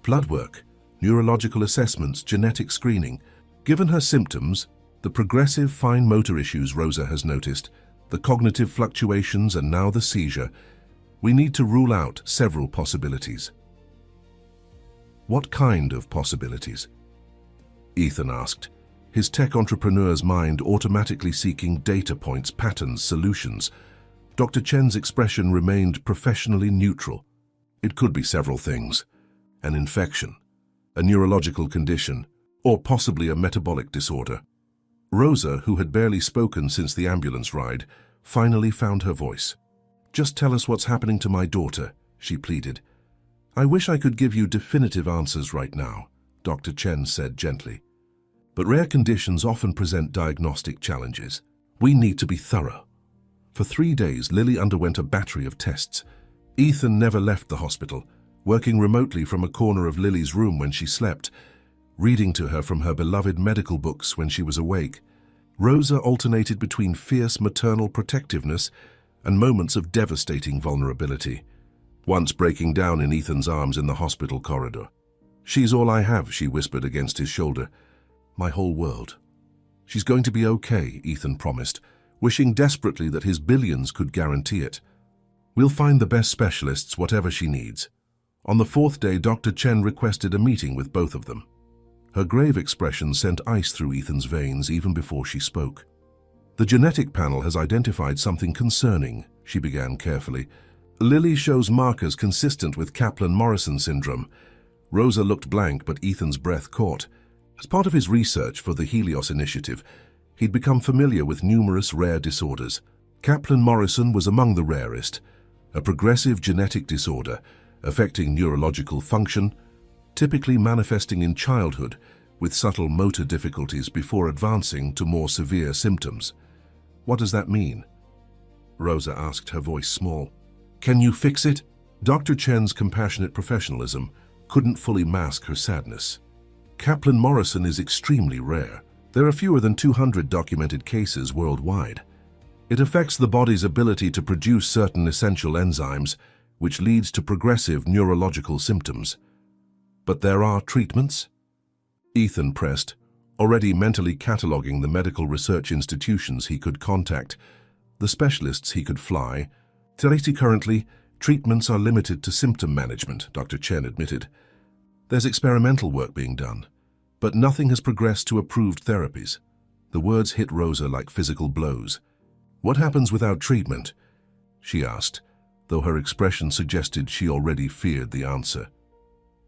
A: Blood work, neurological assessments, genetic screening. Given her symptoms, the progressive fine motor issues Rosa has noticed, the cognitive fluctuations and now the seizure, we need to rule out several possibilities. What kind of possibilities? Ethan asked, his tech entrepreneur's mind automatically seeking data points, patterns, solutions. Dr. Chen's expression remained professionally neutral. It could be several things. An infection, a neurological condition, or possibly a metabolic disorder. Rosa, who had barely spoken since the ambulance ride, finally found her voice. Just tell us what's happening to my daughter, she pleaded. I wish I could give you definitive answers right now, Dr. Chen said gently. But rare conditions often present diagnostic challenges. We need to be thorough. For 3 days, Lily underwent a battery of tests. Ethan never left the hospital, working remotely from a corner of Lily's room when she slept, reading to her from her beloved medical books when she was awake. Rosa alternated between fierce maternal protectiveness and moments of devastating vulnerability, once breaking down in Ethan's arms in the hospital corridor. She's all I have, she whispered against his shoulder. My whole world. She's going to be okay, Ethan promised, wishing desperately that his billions could guarantee it. We'll find the best specialists, whatever she needs. On the 4th day, Dr. Chen requested a meeting with both of them. Her grave expression sent ice through Ethan's veins even before she spoke. The genetic panel has identified something concerning, she began carefully. Lily shows markers consistent with Kaplan-Morrison syndrome. Rosa looked blank, but Ethan's breath caught. As part of his research for the Helios Initiative, he'd become familiar with numerous rare disorders. Kaplan-Morrison was among the rarest, a progressive genetic disorder affecting neurological function, typically manifesting in childhood with subtle motor difficulties before advancing to more severe symptoms. What does that mean? Rosa asked, her voice small. Can you fix it? Dr. Chen's compassionate professionalism couldn't fully mask her sadness. Kaplan-Morrison is extremely rare. There are fewer than 200 documented cases worldwide. It affects the body's ability to produce certain essential enzymes, which leads to progressive neurological symptoms. But there are treatments? Ethan pressed, already mentally cataloging the medical research institutions he could contact, the specialists he could fly. Currently, treatments are limited to symptom management, Dr. Chen admitted. There's experimental work being done, but nothing has progressed to approved therapies. The words hit Rosa like physical blows. What happens without treatment? She asked, though her expression suggested she already feared the answer.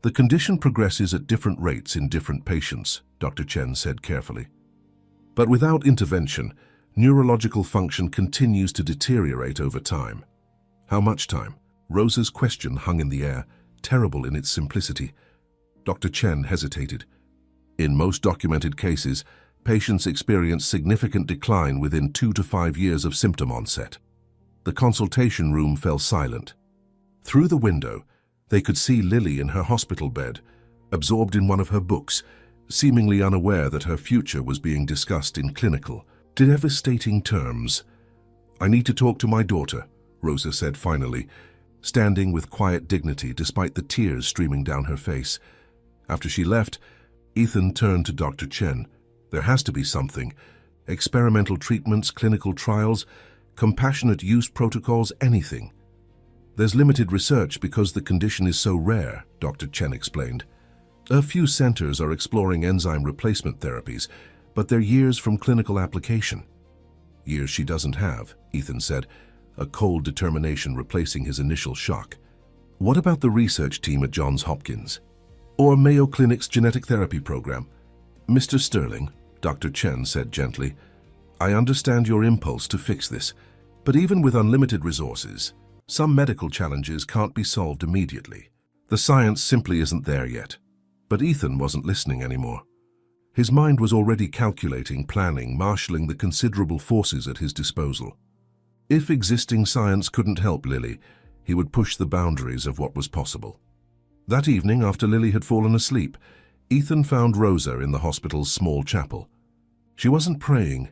A: The condition progresses at different rates in different patients, Dr. Chen said carefully. But without intervention, neurological function continues to deteriorate over time. How much time? Rosa's question hung in the air, terrible in its simplicity. Dr. Chen hesitated. In most documented cases, patients experience significant decline within 2 to 5 years of symptom onset. The consultation room fell silent. Through the window, they could see Lily in her hospital bed, absorbed in one of her books, seemingly unaware that her future was being discussed in clinical, devastating terms. I need to talk to my daughter, Rosa said finally, standing with quiet dignity despite the tears streaming down her face. After she left, Ethan turned to Dr. Chen. There has to be something. Experimental treatments, clinical trials, compassionate use protocols, anything. There's limited research because the condition is so rare, Dr. Chen explained. A few centers are exploring enzyme replacement therapies, but they're years from clinical application. Years she doesn't have, Ethan said, a cold determination replacing his initial shock. What about the research team at Johns Hopkins? Or Mayo Clinic's genetic therapy program? Mr. Sterling, Dr. Chen said gently, I understand your impulse to fix this, but even with unlimited resources, some medical challenges can't be solved immediately. The science simply isn't there yet. But Ethan wasn't listening anymore. His mind was already calculating, planning, marshalling the considerable forces at his disposal. If existing science couldn't help Lily, he would push the boundaries of what was possible. That evening, after Lily had fallen asleep, Ethan found Rosa in the hospital's small chapel. She wasn't praying,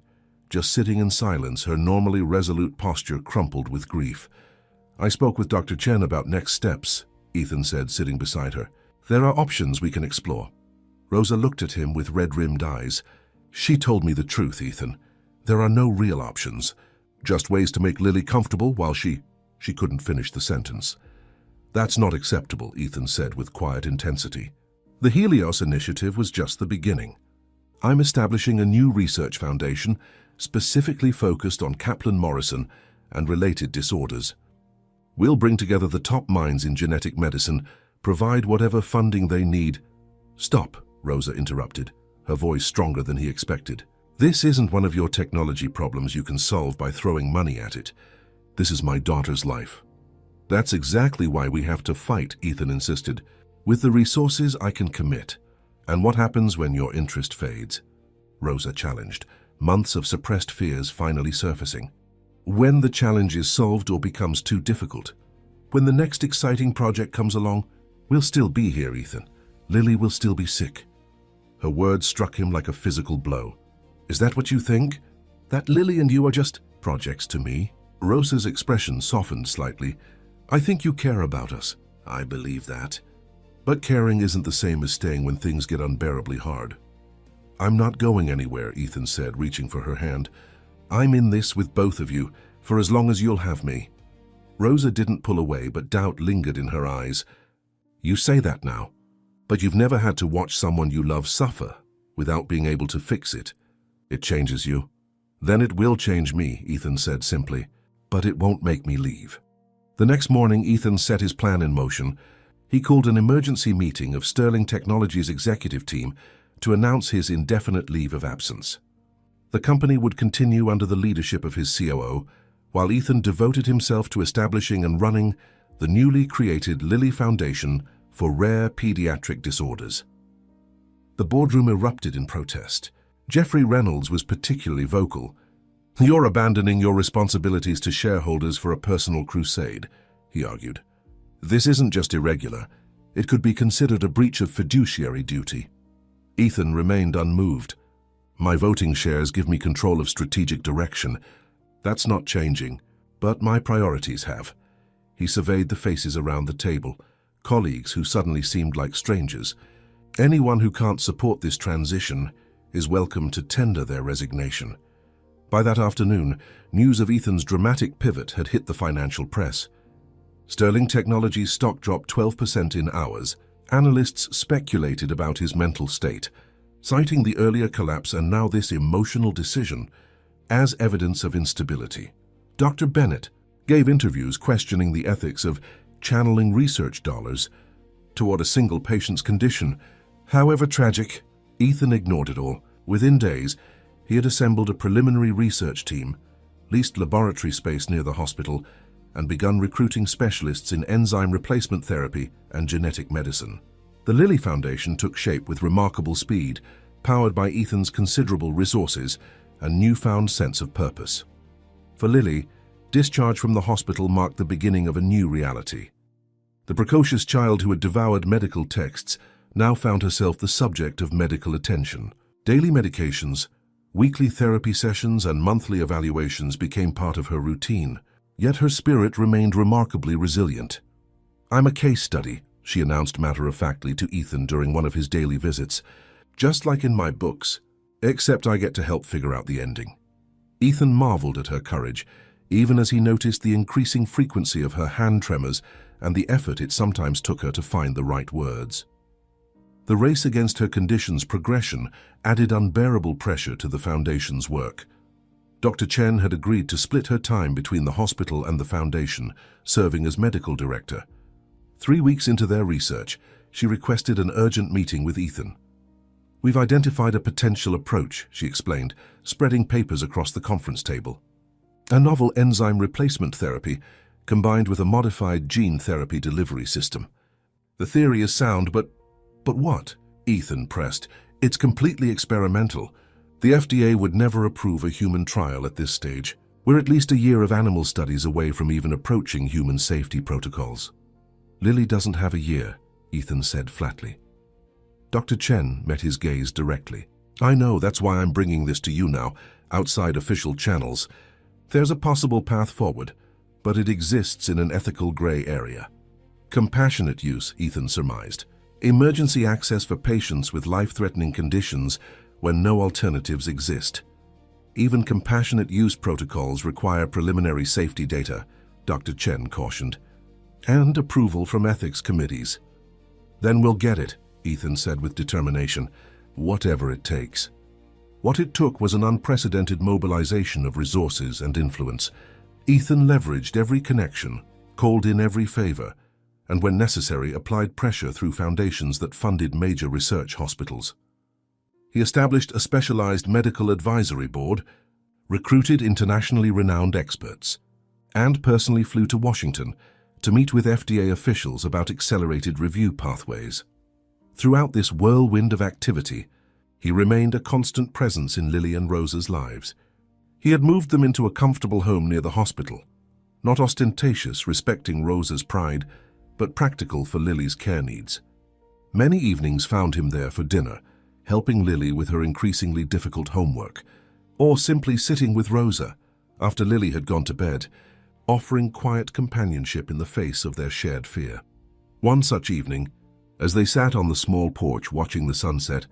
A: just sitting in silence, her normally resolute posture crumpled with grief. I spoke with Dr. Chen about next steps, Ethan said, sitting beside her. There are options we can explore. Rosa looked at him with red-rimmed eyes. She told me the truth, Ethan. There are no real options. Just ways to make Lily comfortable while she couldn't finish the sentence. That's not acceptable, Ethan said with quiet intensity. The Helios initiative was just the beginning. I'm establishing a new research foundation specifically focused on Kaplan-Morrison and related disorders. We'll bring together the top minds in genetic medicine, provide whatever funding they need. Stop, Rosa interrupted, her voice stronger than he expected. This isn't one of your technology problems you can solve by throwing money at it. This is my daughter's life. That's exactly why we have to fight, Ethan insisted. With the resources I can commit. And what happens when your interest fades? Rosa challenged, months of suppressed fears finally surfacing. When the challenge is solved or becomes too difficult. When the next exciting project comes along, we'll still be here, Ethan. Lily will still be sick. Her words struck him like a physical blow. Is that what you think? That Lily and you are just projects to me? Rosa's expression softened slightly. I think you care about us. I believe that. But caring isn't the same as staying when things get unbearably hard. I'm not going anywhere, Ethan said, reaching for her hand. I'm in this with both of you, for as long as you'll have me. Rosa didn't pull away, but doubt lingered in her eyes. You say that now, but you've never had to watch someone you love suffer without being able to fix it. It changes you. Then it will change me, Ethan said simply, but it won't make me leave. The next morning, Ethan set his plan in motion. He called an emergency meeting of Sterling Technologies' executive team to announce his indefinite leave of absence. The company would continue under the leadership of his COO, while Ethan devoted himself to establishing and running the newly created Lilly Foundation for Rare Pediatric Disorders. The boardroom erupted in protest. Jeffrey Reynolds was particularly vocal. "You're abandoning your responsibilities to shareholders for a personal crusade," he argued. "This isn't just irregular. It could be considered a breach of fiduciary duty." Ethan remained unmoved. "My voting shares give me control of strategic direction. That's not changing, but my priorities have." He surveyed the faces around the table, colleagues who suddenly seemed like strangers. Anyone who can't support this transition is welcome to tender their resignation. By that afternoon, news of Ethan's dramatic pivot had hit the financial press. Sterling Technologies' stock dropped 12% in hours. Analysts speculated about his mental state, citing the earlier collapse and now this emotional decision as evidence of instability. Dr. Bennett gave interviews questioning the ethics of channeling research dollars toward a single patient's condition. However tragic, Ethan ignored it all. Within days, he had assembled a preliminary research team, leased laboratory space near the hospital, and begun recruiting specialists in enzyme replacement therapy and genetic medicine. The Lilly Foundation took shape with remarkable speed, powered by Ethan's considerable resources and newfound sense of purpose. For Lilly, discharge from the hospital marked the beginning of a new reality. The precocious child who had devoured medical texts now found herself the subject of medical attention. Daily medications, weekly therapy sessions, and monthly evaluations became part of her routine. Yet her spirit remained remarkably resilient. "I'm a case study," she announced matter-of-factly to Ethan during one of his daily visits. "Just like in my books, except I get to help figure out the ending." Ethan marveled at her courage, even as he noticed the increasing frequency of her hand tremors and the effort it sometimes took her to find the right words. The race against her condition's progression added unbearable pressure to the Foundation's work. Dr. Chen had agreed to split her time between the hospital and the Foundation, serving as medical director. 3 weeks into their research, she requested an urgent meeting with Ethan. "We've identified a potential approach," she explained, spreading papers across the conference table. "A novel enzyme replacement therapy combined with a modified gene therapy delivery system. The theory is sound, but what?" Ethan pressed. "It's completely experimental. The FDA would never approve a human trial at this stage. We're at least a year of animal studies away from even approaching human safety protocols." "Lilly doesn't have a year," Ethan said flatly. Dr. Chen met his gaze directly. "I know, that's why I'm bringing this to you now, outside official channels. There's a possible path forward, but it exists in an ethical gray area." "Compassionate use," Ethan surmised. "Emergency access for patients with life-threatening conditions when no alternatives exist. Even compassionate use protocols require preliminary safety data," Dr. Chen cautioned, "and approval from ethics committees." "Then we'll get it," Ethan said with determination, "whatever it takes." What it took was an unprecedented mobilization of resources and influence. Ethan leveraged every connection, called in every favor, and when necessary applied pressure through foundations that funded major research hospitals. He established a specialized medical advisory board, recruited internationally renowned experts, and personally flew to Washington to meet with FDA officials about accelerated review pathways. Throughout this whirlwind of activity, he remained a constant presence in Lily and Rosa's lives. He had moved them into a comfortable home near the hospital, not ostentatious, respecting Rosa's pride, but practical for Lily's care needs. Many evenings found him there for dinner, helping Lily with her increasingly difficult homework, or simply sitting with Rosa after Lily had gone to bed, offering quiet companionship in the face of their shared fear. One such evening, as they sat on the small porch watching the sunset,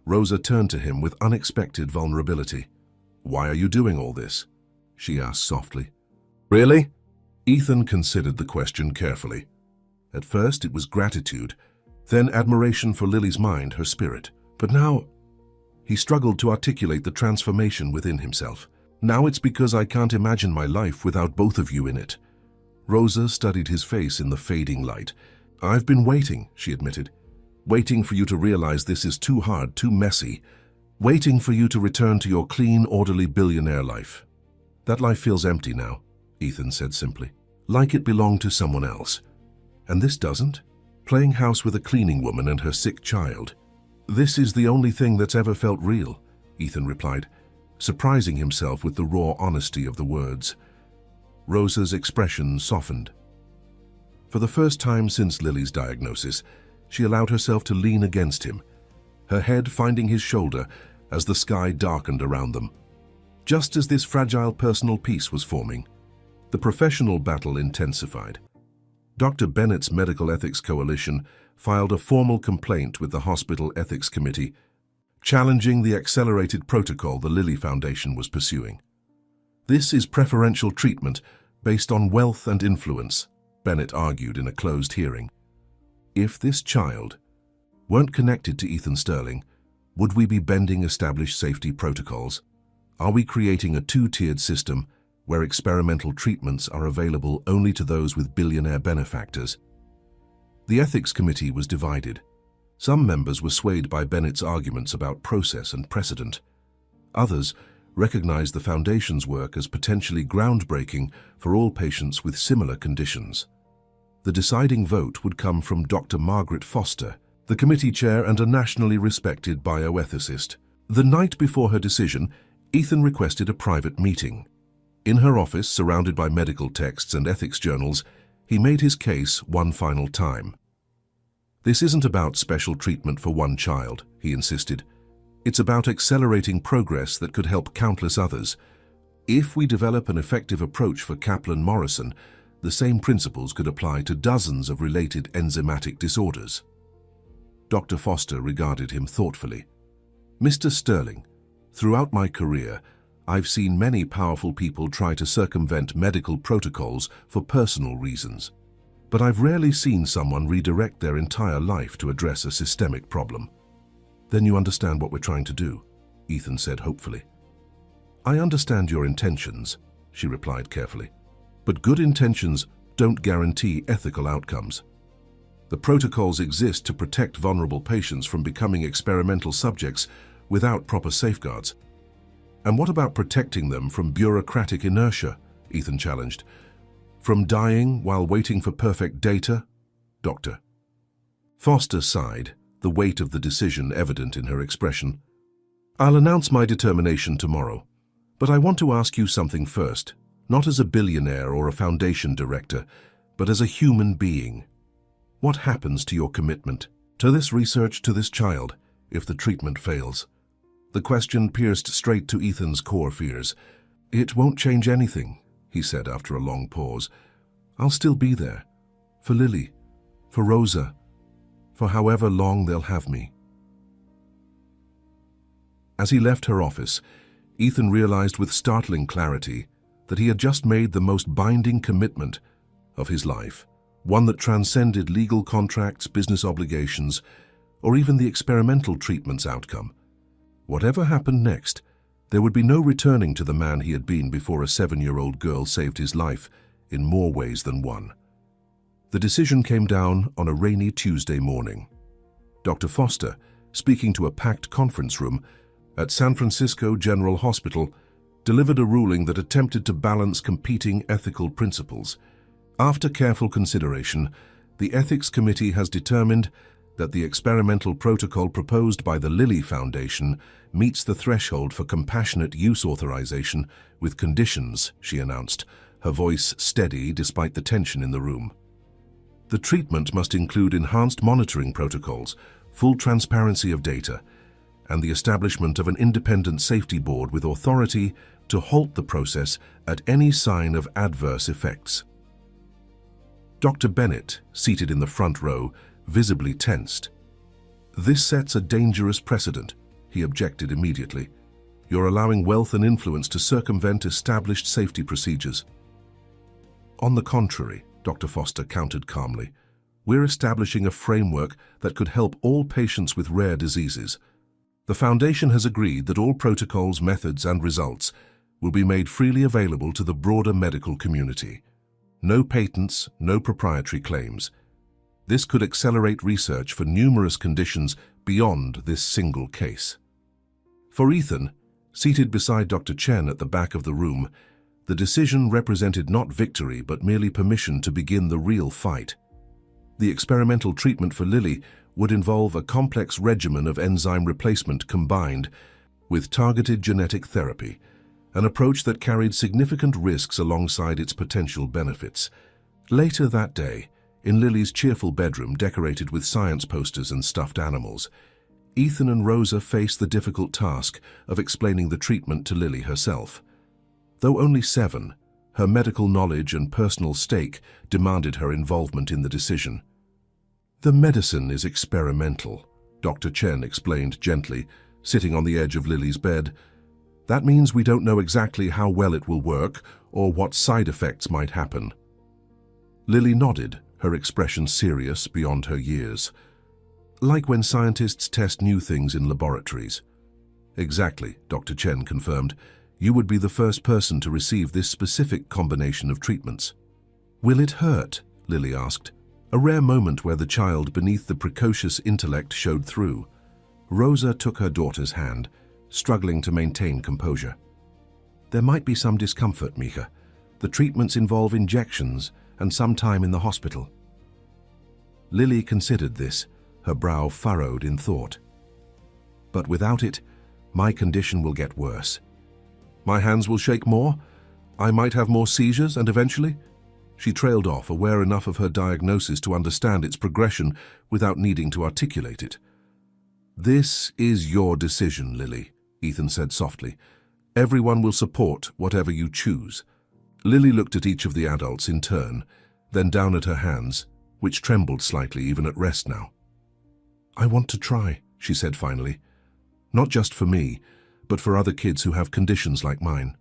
A: Rosa turned to him with unexpected vulnerability. "Why are you doing all this?" she asked softly. "Really?" Ethan considered the question carefully. At first it was gratitude, then admiration for Lily's mind, her spirit. But now, he struggled to articulate the transformation within himself. "Now it's because I can't imagine my life without both of you in it." Rosa studied his face in the fading light. "I've been waiting," she admitted. "Waiting for you to realize this is too hard, too messy. Waiting for you to return to your clean, orderly billionaire life. That life feels empty now. Ethan said simply. Like it belonged to someone else. And this doesn't? Playing house with a cleaning woman and her sick child. This is the only thing that's ever felt real, Ethan replied, surprising himself with the raw honesty of the words. Rosa's expression softened. For the first time since Lily's diagnosis, she allowed herself to lean against him, her head finding his shoulder as the sky darkened around them. Just as this fragile personal peace was forming, the professional battle intensified. Dr. Bennett's Medical Ethics Coalition filed a formal complaint with the Hospital Ethics Committee, challenging the accelerated protocol the Lilly Foundation was pursuing. This is preferential treatment based on wealth and influence, Bennett argued in a closed hearing. If this child weren't connected to Ethan Sterling, would we be bending established safety protocols? Are we creating a two-tiered system where experimental treatments are available only to those with billionaire benefactors? The Ethics Committee was divided. Some members were swayed by Bennett's arguments about process and precedent. Others recognized the Foundation's work as potentially groundbreaking for all patients with similar conditions. The deciding vote would come from Dr. Margaret Foster, the committee chair and a nationally respected bioethicist. The night before her decision, Ethan requested a private meeting. In her office, surrounded by medical texts and ethics journals, he made his case one final time. This isn't about special treatment for one child, he insisted. It's about accelerating progress that could help countless others. If we develop an effective approach for Kaplan-Morrison, the same principles could apply to dozens of related enzymatic disorders. Dr. Foster regarded him thoughtfully. Mr. Sterling, throughout my career, I've seen many powerful people try to circumvent medical protocols for personal reasons. But I've rarely seen someone redirect their entire life to address a systemic problem. Then you understand what we're trying to do, Ethan said hopefully. I understand your intentions, she replied carefully. But good intentions don't guarantee ethical outcomes. The protocols exist to protect vulnerable patients from becoming experimental subjects without proper safeguards. And what about protecting them from bureaucratic inertia? Ethan challenged. From dying while waiting for perfect data? Doctor. Foster sighed, the weight of the decision evident in her expression. I'll announce my determination tomorrow, but I want to ask you something first, not as a billionaire or a foundation director, but as a human being. What happens to your commitment, to this research, to this child, if the treatment fails? The question pierced straight to Ethan's core fears. It won't change anything, he said after a long pause. I'll still be there. For Lily. For Rosa. For however long they'll have me. As he left her office, Ethan realized with startling clarity that he had just made the most binding commitment of his life, one that transcended legal contracts, business obligations, or even the experimental treatment's outcome. Whatever happened next, there would be no returning to the man he had been before a 7-year-old girl saved his life in more ways than one. The decision came down on a rainy Tuesday morning. Dr. Foster, speaking to a packed conference room at San Francisco General Hospital, delivered a ruling that attempted to balance competing ethical principles. After careful consideration, the Ethics Committee has determined that the experimental protocol proposed by the Lilly Foundation meets the threshold for compassionate use authorization with conditions, she announced, her voice steady despite the tension in the room. The treatment must include enhanced monitoring protocols, full transparency of data, and the establishment of an independent safety board with authority to halt the process at any sign of adverse effects. Dr. Bennett, seated in the front row, visibly tensed. This sets a dangerous precedent, he objected immediately. You're allowing wealth and influence to circumvent established safety procedures. On the contrary, Dr. Foster countered calmly, we're establishing a framework that could help all patients with rare diseases. The Foundation has agreed that all protocols, methods, and results will be made freely available to the broader medical community. No patents, no proprietary claims. This could accelerate research for numerous conditions beyond this single case. For Ethan, seated beside Dr. Chen at the back of the room, The decision represented not victory but merely permission to begin the real fight. The experimental treatment for Lily would involve a complex regimen of enzyme replacement combined with targeted genetic therapy, an approach that carried significant risks alongside its potential benefits. Later that day, in Lily's cheerful bedroom decorated with science posters and stuffed animals, Ethan and Rosa faced the difficult task of explaining the treatment to Lily herself. Though only 7, her medical knowledge and personal stake demanded her involvement in the decision. "The medicine is experimental," Dr. Chen explained gently, sitting on the edge of Lily's bed. "That means we don't know exactly how well it will work or what side effects might happen." Lily nodded, her expression serious beyond her years. "Like when scientists test new things in laboratories." "Exactly," Dr. Chen confirmed. "You would be the first person to receive this specific combination of treatments." "Will it hurt?" Lily asked, a rare moment where the child beneath the precocious intellect showed through. Rosa took her daughter's hand, struggling to maintain composure. "There might be some discomfort, Mika. The treatments involve injections and some time in the hospital." Lily considered this, her brow furrowed in thought. "But without it, my condition will get worse. My hands will shake more. I might have more seizures and eventually—" She trailed off, aware enough of her diagnosis to understand its progression without needing to articulate it. "This is your decision, Lily," Ethan said softly. "Everyone will support whatever you choose." Lily looked at each of the adults in turn, then down at her hands, which trembled slightly even at rest now. "I want to try," she said finally. "Not just for me, but for other kids who have conditions like mine.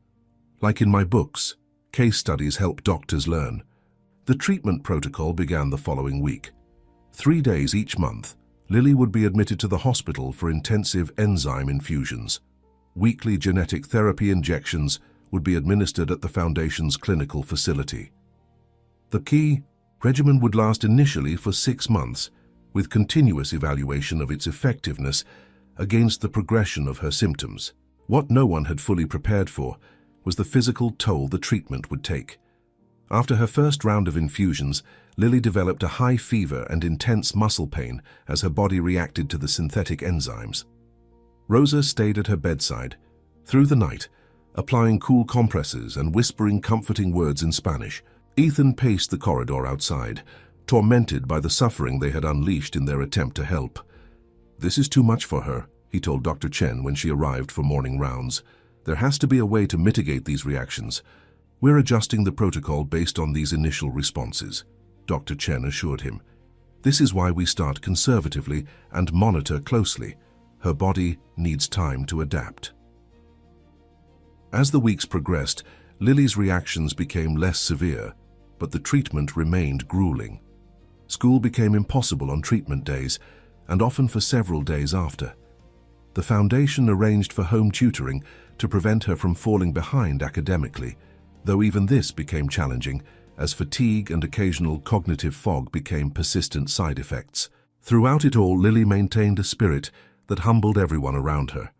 A: Like in my books, case studies help doctors learn." The treatment protocol began the following week. 3 days each month, Lily would be admitted to the hospital for intensive enzyme infusions. Weekly genetic therapy injections would be administered at the Foundation's clinical facility. The key regimen would last initially for 6 months, with continuous evaluation of its effectiveness against the progression of her symptoms. What no one had fully prepared for was the physical toll the treatment would take. After her first round of infusions, Lily developed a high fever and intense muscle pain as her body reacted to the synthetic enzymes. Rosa stayed at her bedside through the night, applying cool compresses and whispering comforting words in Spanish. Ethan paced the corridor outside, tormented by the suffering they had unleashed in their attempt to help. "This is too much for her," he told Dr. Chen when she arrived for morning rounds. "There has to be a way to mitigate these reactions. We're adjusting the protocol based on these initial responses," Dr. Chen assured him. "This is why we start conservatively and monitor closely. Her body needs time to adapt." As the weeks progressed, Lily's reactions became less severe, but the treatment remained grueling. School became impossible on treatment days, and often for several days after. The Foundation arranged for home tutoring to prevent her from falling behind academically, though even this became challenging as fatigue and occasional cognitive fog became persistent side effects. Throughout it all, Lily maintained a spirit that humbled everyone around her.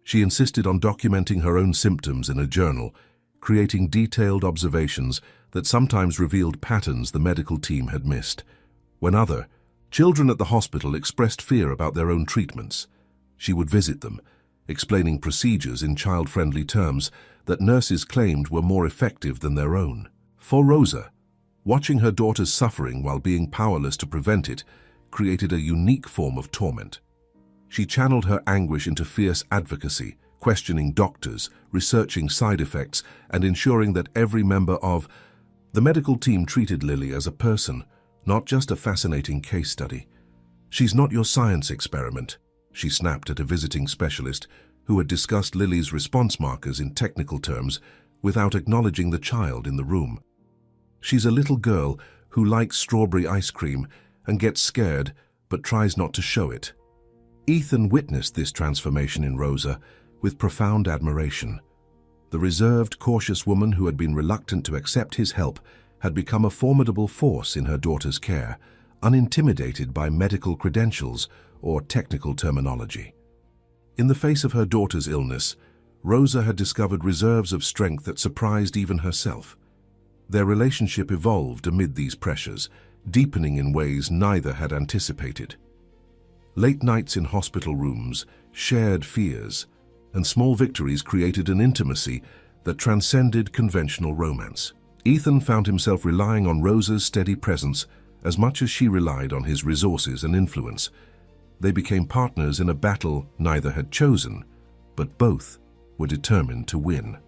A: She insisted on documenting her own symptoms in a journal, creating detailed observations that sometimes revealed patterns the medical team had missed. When other children at the hospital expressed fear about their own treatments, she would visit them, explaining procedures in child-friendly terms that nurses claimed were more effective than their own. For Rosa, watching her daughter's suffering while being powerless to prevent it created a unique form of torment. She channeled her anguish into fierce advocacy, questioning doctors, researching side effects, and ensuring that every member of the medical team treated Lily as a person, not just a fascinating case study. "She's not your science experiment," she snapped at a visiting specialist who had discussed Lily's response markers in technical terms without acknowledging the child in the room. "She's a little girl who likes strawberry ice cream and gets scared but tries not to show it." Ethan witnessed this transformation in Rosa with profound admiration. The reserved, cautious woman who had been reluctant to accept his help had become a formidable force in her daughter's care, unintimidated by medical credentials or technical terminology. In the face of her daughter's illness, Rosa had discovered reserves of strength that surprised even herself. Their relationship evolved amid these pressures, deepening in ways neither had anticipated. Late nights in hospital rooms, shared fears, and small victories created an intimacy that transcended conventional romance. Ethan found himself relying on Rosa's steady presence as much as she relied on his resources and influence. They became partners in a battle neither had chosen, but both were determined to win.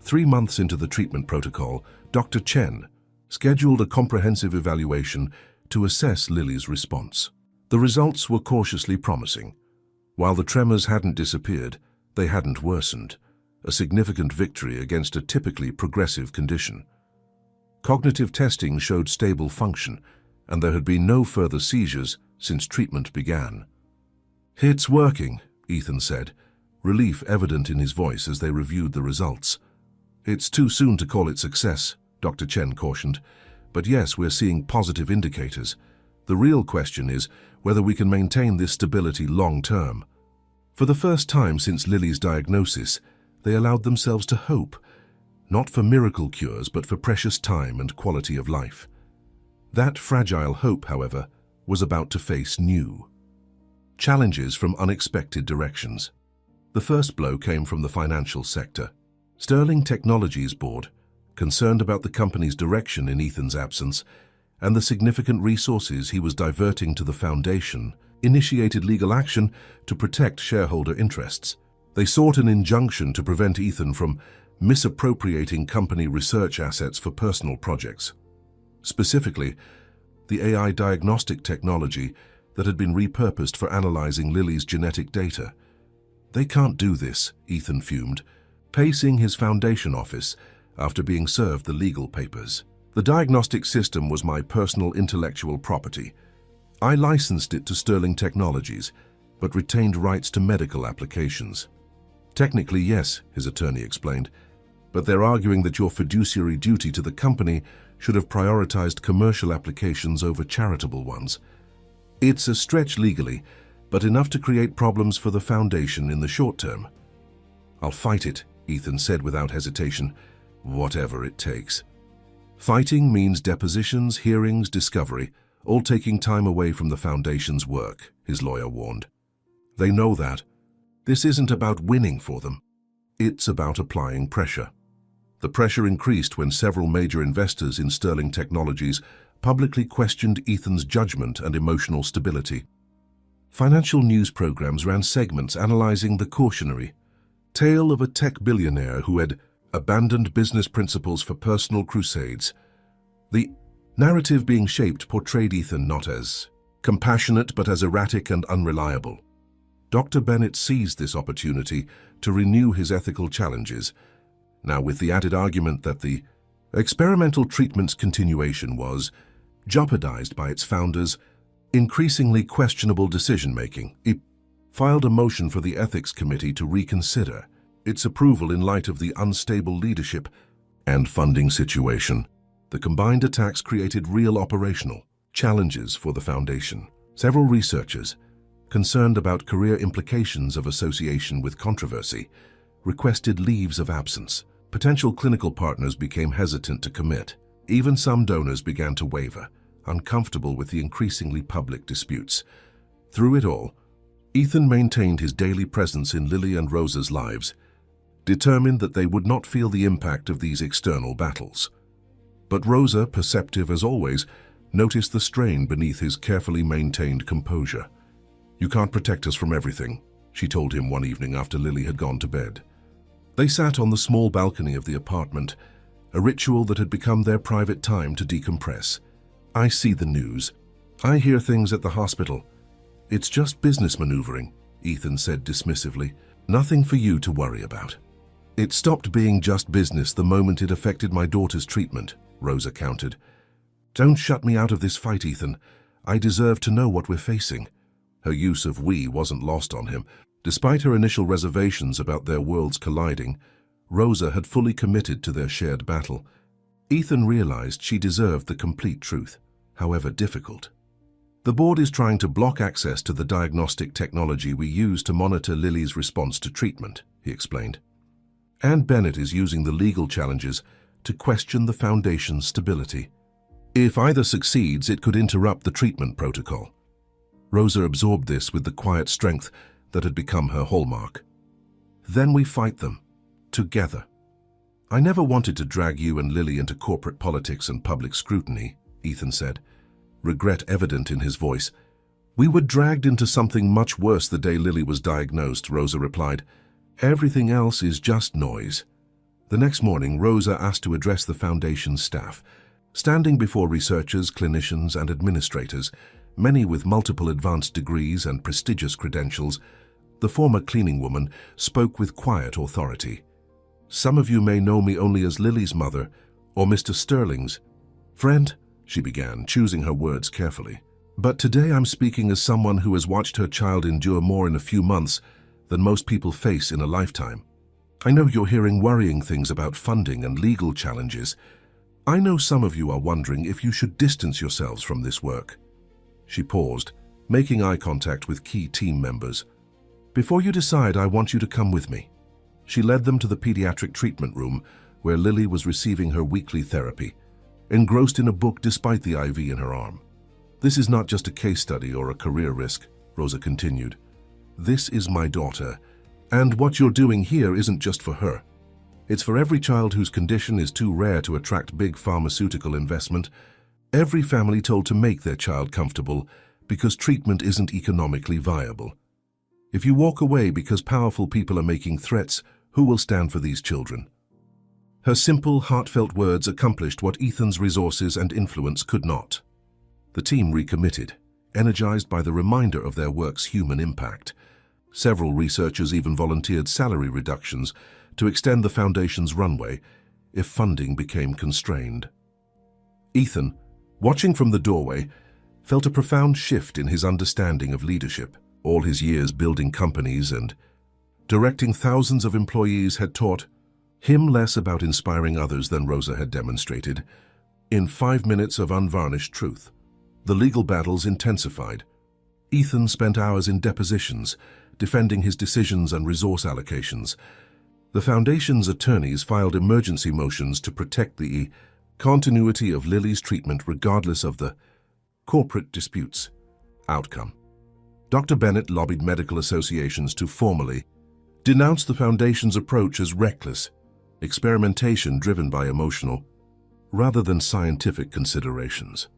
A: 3 months into the treatment protocol, Dr. Chen scheduled a comprehensive evaluation to assess Lily's response. The results were cautiously promising. While the tremors hadn't disappeared, they hadn't worsened, a significant victory against a typically progressive condition. Cognitive testing showed stable function, and there had been no further seizures since treatment began. "It's working," Ethan said, relief evident in his voice as they reviewed the results. "It's too soon to call it success," Dr. Chen cautioned, "but yes, we're seeing positive indicators. The real question is whether we can maintain this stability long-term." For the first time since Lily's diagnosis, they allowed themselves to hope, not for miracle cures, but for precious time and quality of life. That fragile hope, however, was about to face new challenges from unexpected directions. The first blow came from the financial sector. Sterling Technologies Board, concerned about the company's direction in Ethan's absence and the significant resources he was diverting to the foundation, initiated legal action to protect shareholder interests. They sought an injunction to prevent Ethan from misappropriating company research assets for personal projects. Specifically, the AI diagnostic technology that had been repurposed for analyzing Lily's genetic data. "They can't do this," Ethan fumed, pacing his foundation office after being served the legal papers. "The diagnostic system was my personal intellectual property. I licensed it to Sterling Technologies, but retained rights to medical applications." "Technically, yes," his attorney explained, "but they're arguing that your fiduciary duty to the company should have prioritized commercial applications over charitable ones. It's a stretch legally, but enough to create problems for the foundation in the short term." "I'll fight it," Ethan said without hesitation, "whatever it takes." Fighting means depositions, hearings, discovery, all taking time away from the foundation's work, his lawyer warned. They know that. This isn't about winning for them. It's about applying pressure. The pressure increased when several major investors in Sterling Technologies publicly questioned Ethan's judgment and emotional stability. Financial news programs ran segments analyzing the cautionary tale of a tech billionaire who had abandoned business principles for personal crusades. The narrative being shaped portrayed Ethan not as compassionate but as erratic and unreliable. Dr. Bennett seized this opportunity to renew his ethical challenges, now with the added argument that the experimental treatment's continuation was jeopardized by its founders' increasingly questionable decision-making. He filed a motion for the Ethics Committee to reconsider its approval in light of the unstable leadership and funding situation. The combined attacks created real operational challenges for the foundation. Several researchers, concerned about career implications of association with controversy, requested leaves of absence. Potential clinical partners became hesitant to commit. Even some donors began to waver, uncomfortable with the increasingly public disputes. Through it all, Ethan maintained his daily presence in Lily and Rosa's lives, determined that they would not feel the impact of these external battles. But Rosa, perceptive as always, noticed the strain beneath his carefully maintained composure. "You can't protect us from everything," she told him one evening after Lily had gone to bed. They sat on the small balcony of the apartment, a ritual that had become their private time to decompress. "I see the news. I hear things at the hospital. It's just business maneuvering," Ethan said dismissively. "Nothing for you to worry about." "It stopped being just business the moment it affected my daughter's treatment," Rosa countered. "Don't shut me out of this fight, Ethan. I deserve to know what we're facing." Her use of "we" wasn't lost on him. Despite her initial reservations about their worlds colliding, Rosa had fully committed to their shared battle. Ethan realized she deserved the complete truth, however difficult. The board is trying to block access to the diagnostic technology we use to monitor Lily's response to treatment, he explained. And Bennett is using the legal challenges to question the foundation's stability. If either succeeds, it could interrupt the treatment protocol. Rosa absorbed this with the quiet strength that had become her hallmark. Then we fight them, together. I never wanted to drag you and Lily into corporate politics and public scrutiny, Ethan said, regret evident in his voice. We were dragged into something much worse the day Lily was diagnosed, Rosa replied. Everything else is just noise. The next morning, Rosa asked to address the foundation's staff. Standing before researchers, clinicians, and administrators, many with multiple advanced degrees and prestigious credentials, the former cleaning woman spoke with quiet authority. Some of you may know me only as Lily's mother or Mr. Sterling's friend, she began, choosing her words carefully. But today I'm speaking as someone who has watched her child endure more in a few months than most people face in a lifetime. I know you're hearing worrying things about funding and legal challenges. I know some of you are wondering if you should distance yourselves from this work. She paused, making eye contact with key team members. Before you decide, I want you to come with me. She led them to the pediatric treatment room, where Lily was receiving her weekly therapy, engrossed in a book despite the IV in her arm. This is not just a case study or a career risk, Rosa continued. This is my daughter, and what you're doing here isn't just for her. It's for every child whose condition is too rare to attract big pharmaceutical investment, every family told to make their child comfortable because treatment isn't economically viable. If you walk away because powerful people are making threats, who will stand for these children? Her simple, heartfelt words accomplished what Ethan's resources and influence could not. The team recommitted, energized by the reminder of their work's human impact. Several researchers even volunteered salary reductions to extend the foundation's runway if funding became constrained. Ethan, watching from the doorway, felt a profound shift in his understanding of leadership. All his years building companies and directing thousands of employees had taught him less about inspiring others than Rosa had demonstrated. In 5 minutes of unvarnished truth, the legal battles intensified. Ethan spent hours in depositions, defending his decisions and resource allocations. The Foundation's attorneys filed emergency motions to protect the continuity of Lily's treatment regardless of the corporate disputes outcome. Dr. Bennett lobbied medical associations to formally denounce the Foundation's approach as reckless, experimentation driven by emotional, rather than scientific considerations.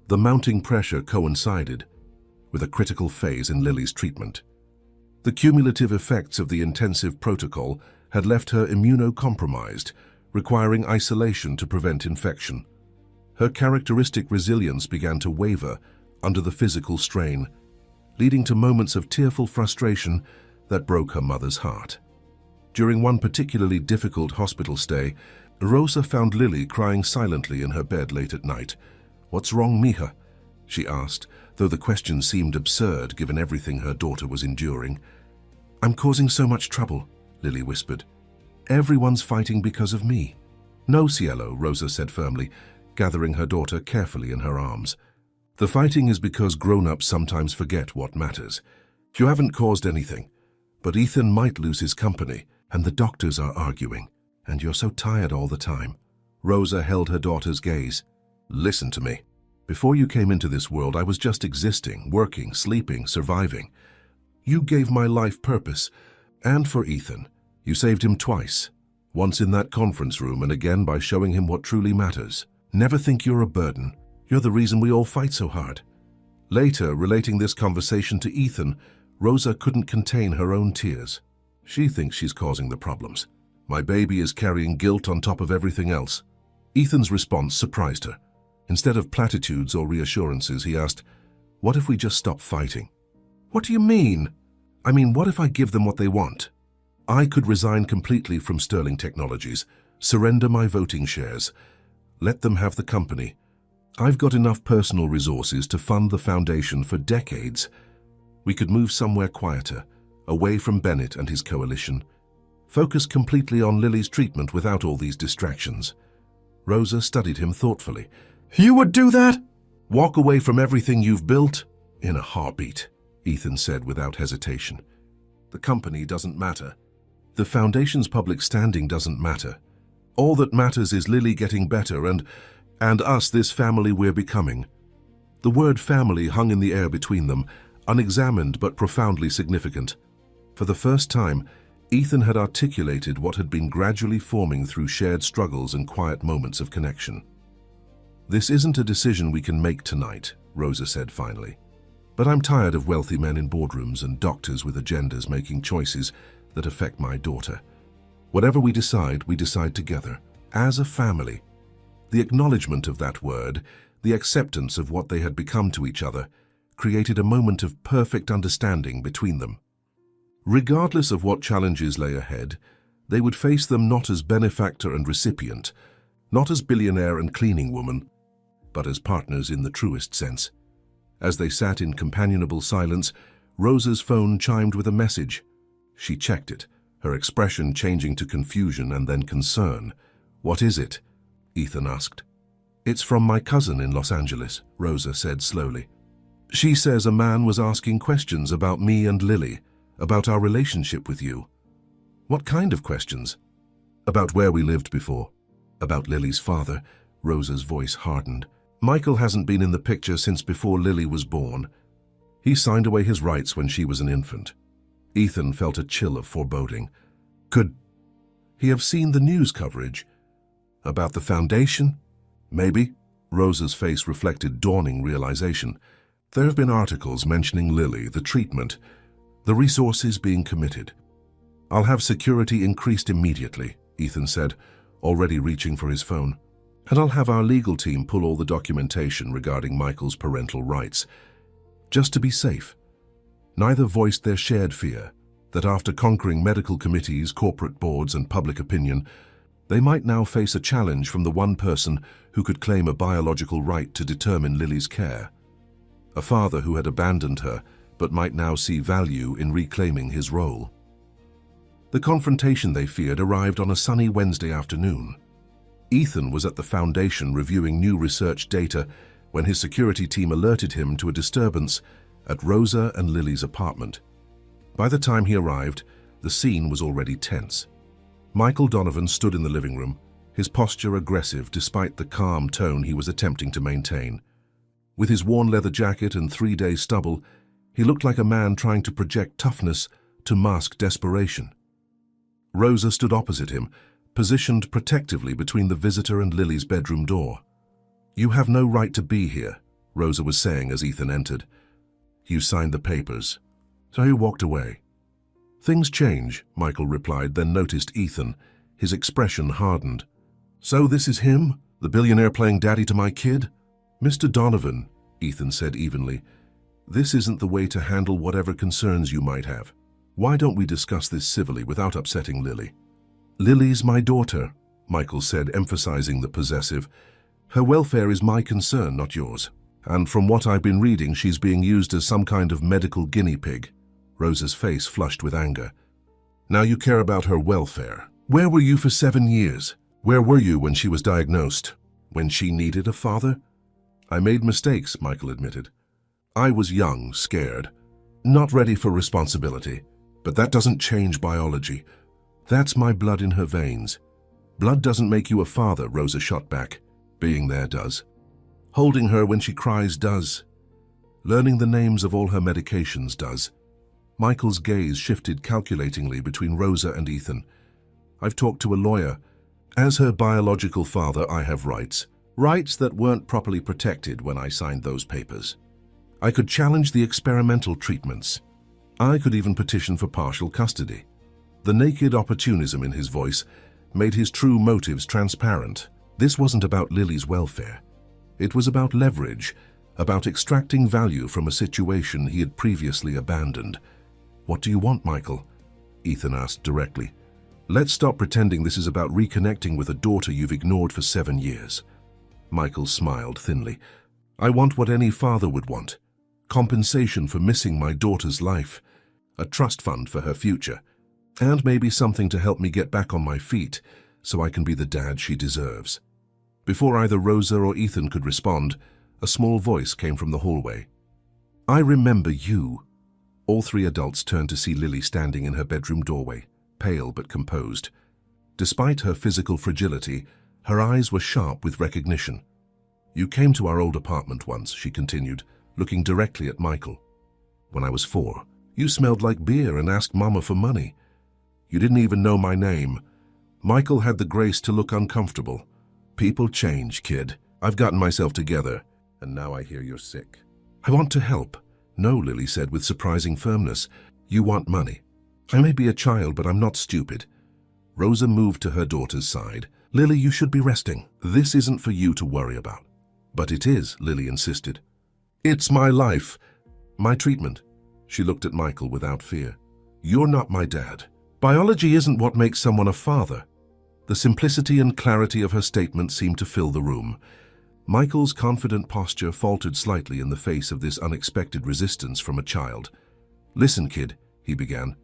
A: The mounting pressure coincided with a critical phase in Lily's treatment. The cumulative effects of the intensive protocol had left her immunocompromised, requiring isolation to prevent infection. Her characteristic resilience began to waver under the physical strain, leading to moments of tearful frustration that broke her mother's heart. During one particularly difficult hospital stay, Rosa found Lily crying silently in her bed late at night. "What's wrong, Mija?" she asked, though the question seemed absurd given everything her daughter was enduring. "I'm causing so much trouble," Lily whispered. "Everyone's fighting because of me." "No, Cielo," Rosa said firmly, gathering her daughter carefully in her arms. "The fighting is because grown-ups sometimes forget what matters. You haven't caused anything, but Ethan might lose his company, and the doctors are arguing, and you're so tired all the time." Rosa held her daughter's gaze. "Listen to me. Before you came into this world, I was just existing, working, sleeping, surviving. You gave my life purpose, and for Ethan, you saved him twice, once in that conference room and again by showing him what truly matters. Never think you're a burden. You're the reason we all fight so hard." Later, relating this conversation to Ethan, Rosa couldn't contain her own tears. "She thinks she's causing the problems. My baby is carrying guilt on top of everything else." Ethan's response surprised her. Instead of platitudes or reassurances, he asked, "What if we just stop fighting?" "What do you mean?" "I mean, what if I give them what they want? I could resign completely from Sterling Technologies, surrender my voting shares, let them have the company. I've got enough personal resources to fund the foundation for decades. We could move somewhere quieter, away from Bennett and his coalition. Focus completely on Lily's treatment without all these distractions." Rosa studied him thoughtfully. "You would do that?" "Walk away from everything you've built?" In a heartbeat, Ethan said without hesitation. The company doesn't matter. The Foundation's public standing doesn't matter. All that matters is Lily getting better and us, this family we're becoming. The word family hung in the air between them, unexamined but profoundly significant. For the first time, Ethan had articulated what had been gradually forming through shared struggles and quiet moments of connection. This isn't a decision we can make tonight, Rosa said finally. But I'm tired of wealthy men in boardrooms and doctors with agendas making choices that affect my daughter. Whatever we decide together, as a family. The acknowledgement of that word, the acceptance of what they had become to each other, created a moment of perfect understanding between them. Regardless of what challenges lay ahead, they would face them not as benefactor and recipient, not as billionaire and cleaning woman, but as partners in the truest sense. As they sat in companionable silence, Rosa's phone chimed with a message. She checked it, her expression changing to confusion and then concern. "What is it?" Ethan asked. "It's from my cousin in Los Angeles," Rosa said slowly. "She says a man was asking questions about me and Lily, about our relationship with you." "What kind of questions?" "About where we lived before. About Lily's father." Rosa's voice hardened. "Michael hasn't been in the picture since before Lily was born. He signed away his rights when she was an infant." Ethan felt a chill of foreboding. Could he have seen the news coverage? About the Foundation? Maybe. Rosa's face reflected dawning realization. There have been articles mentioning Lily, the treatment, the resources being committed. "I'll have security increased immediately," Ethan said, already reaching for his phone. "And I'll have our legal team pull all the documentation regarding Michael's parental rights, just to be safe." Neither voiced their shared fear that after conquering medical committees, corporate boards, and public opinion, they might now face a challenge from the one person who could claim a biological right to determine Lily's care. A father who had abandoned her, but might now see value in reclaiming his role. The confrontation they feared arrived on a sunny Wednesday afternoon. Ethan was at the Foundation reviewing new research data when his security team alerted him to a disturbance at Rosa and Lily's apartment. By the time he arrived, the scene was already tense. Michael Donovan stood in the living room, his posture aggressive despite the calm tone he was attempting to maintain. With his worn leather jacket and 3-day stubble, he looked like a man trying to project toughness to mask desperation. Rosa stood opposite him, positioned protectively between the visitor and Lily's bedroom door. "You have no right to be here," Rosa was saying as Ethan entered. "You signed the papers." So he walked away. "Things change," Michael replied, then noticed Ethan. His expression hardened. "So this is him? The billionaire playing daddy to my kid?" "Mr. Donovan," Ethan said evenly, "this isn't the way to handle whatever concerns you might have. Why don't we discuss this civilly without upsetting Lily?" "Lily's my daughter," Michael said, emphasizing the possessive. "Her welfare is my concern, not yours. And from what I've been reading, she's being used as some kind of medical guinea pig." Rosa's face flushed with anger. "Now you care about her welfare. Where were you for 7 years? Where were you when she was diagnosed? When she needed a father?" "I made mistakes," Michael admitted. "I was young, scared, not ready for responsibility. But that doesn't change biology. That's my blood in her veins." "Blood doesn't make you a father," Rosa shot back. "Being there does. Holding her when she cries does. Learning the names of all her medications does." Michael's gaze shifted calculatingly between Rosa and Ethan. "I've talked to a lawyer. As her biological father, I have rights. Rights that weren't properly protected when I signed those papers. I could challenge the experimental treatments. I could even petition for partial custody." The naked opportunism in his voice made his true motives transparent. This wasn't about Lily's welfare. It was about leverage, about extracting value from a situation he had previously abandoned. "What do you want, Michael?" Ethan asked directly. "Let's stop pretending this is about reconnecting with a daughter you've ignored for 7 years. Michael smiled thinly. "I want what any father would want. Compensation for missing my daughter's life. A trust fund for her future. And maybe something to help me get back on my feet so I can be the dad she deserves." Before either Rosa or Ethan could respond, a small voice came from the hallway. I remember you. All three adults turned to see Lily standing in her bedroom doorway, pale but composed. Despite her physical fragility, her eyes were sharp with recognition. You came to our old apartment once, she continued, looking directly at Michael. When I was 4, you smelled like beer and asked Mama for money. You didn't even know my name. Michael had the grace to look uncomfortable. People change, kid. I've gotten myself together, and now I hear you're sick. I want to help. No, Lily said with surprising firmness. You want money. I may be a child, but I'm not stupid. Rosa moved to her daughter's side. Lily, you should be resting. This isn't for you to worry about. But it is, Lily insisted. It's my life. My treatment. She looked at Michael without fear. You're not my dad. Biology isn't what makes someone a father. The simplicity and clarity of her statement seemed to fill the room. Michael's confident posture faltered slightly in the face of this unexpected resistance from a child. Listen, kid, he began.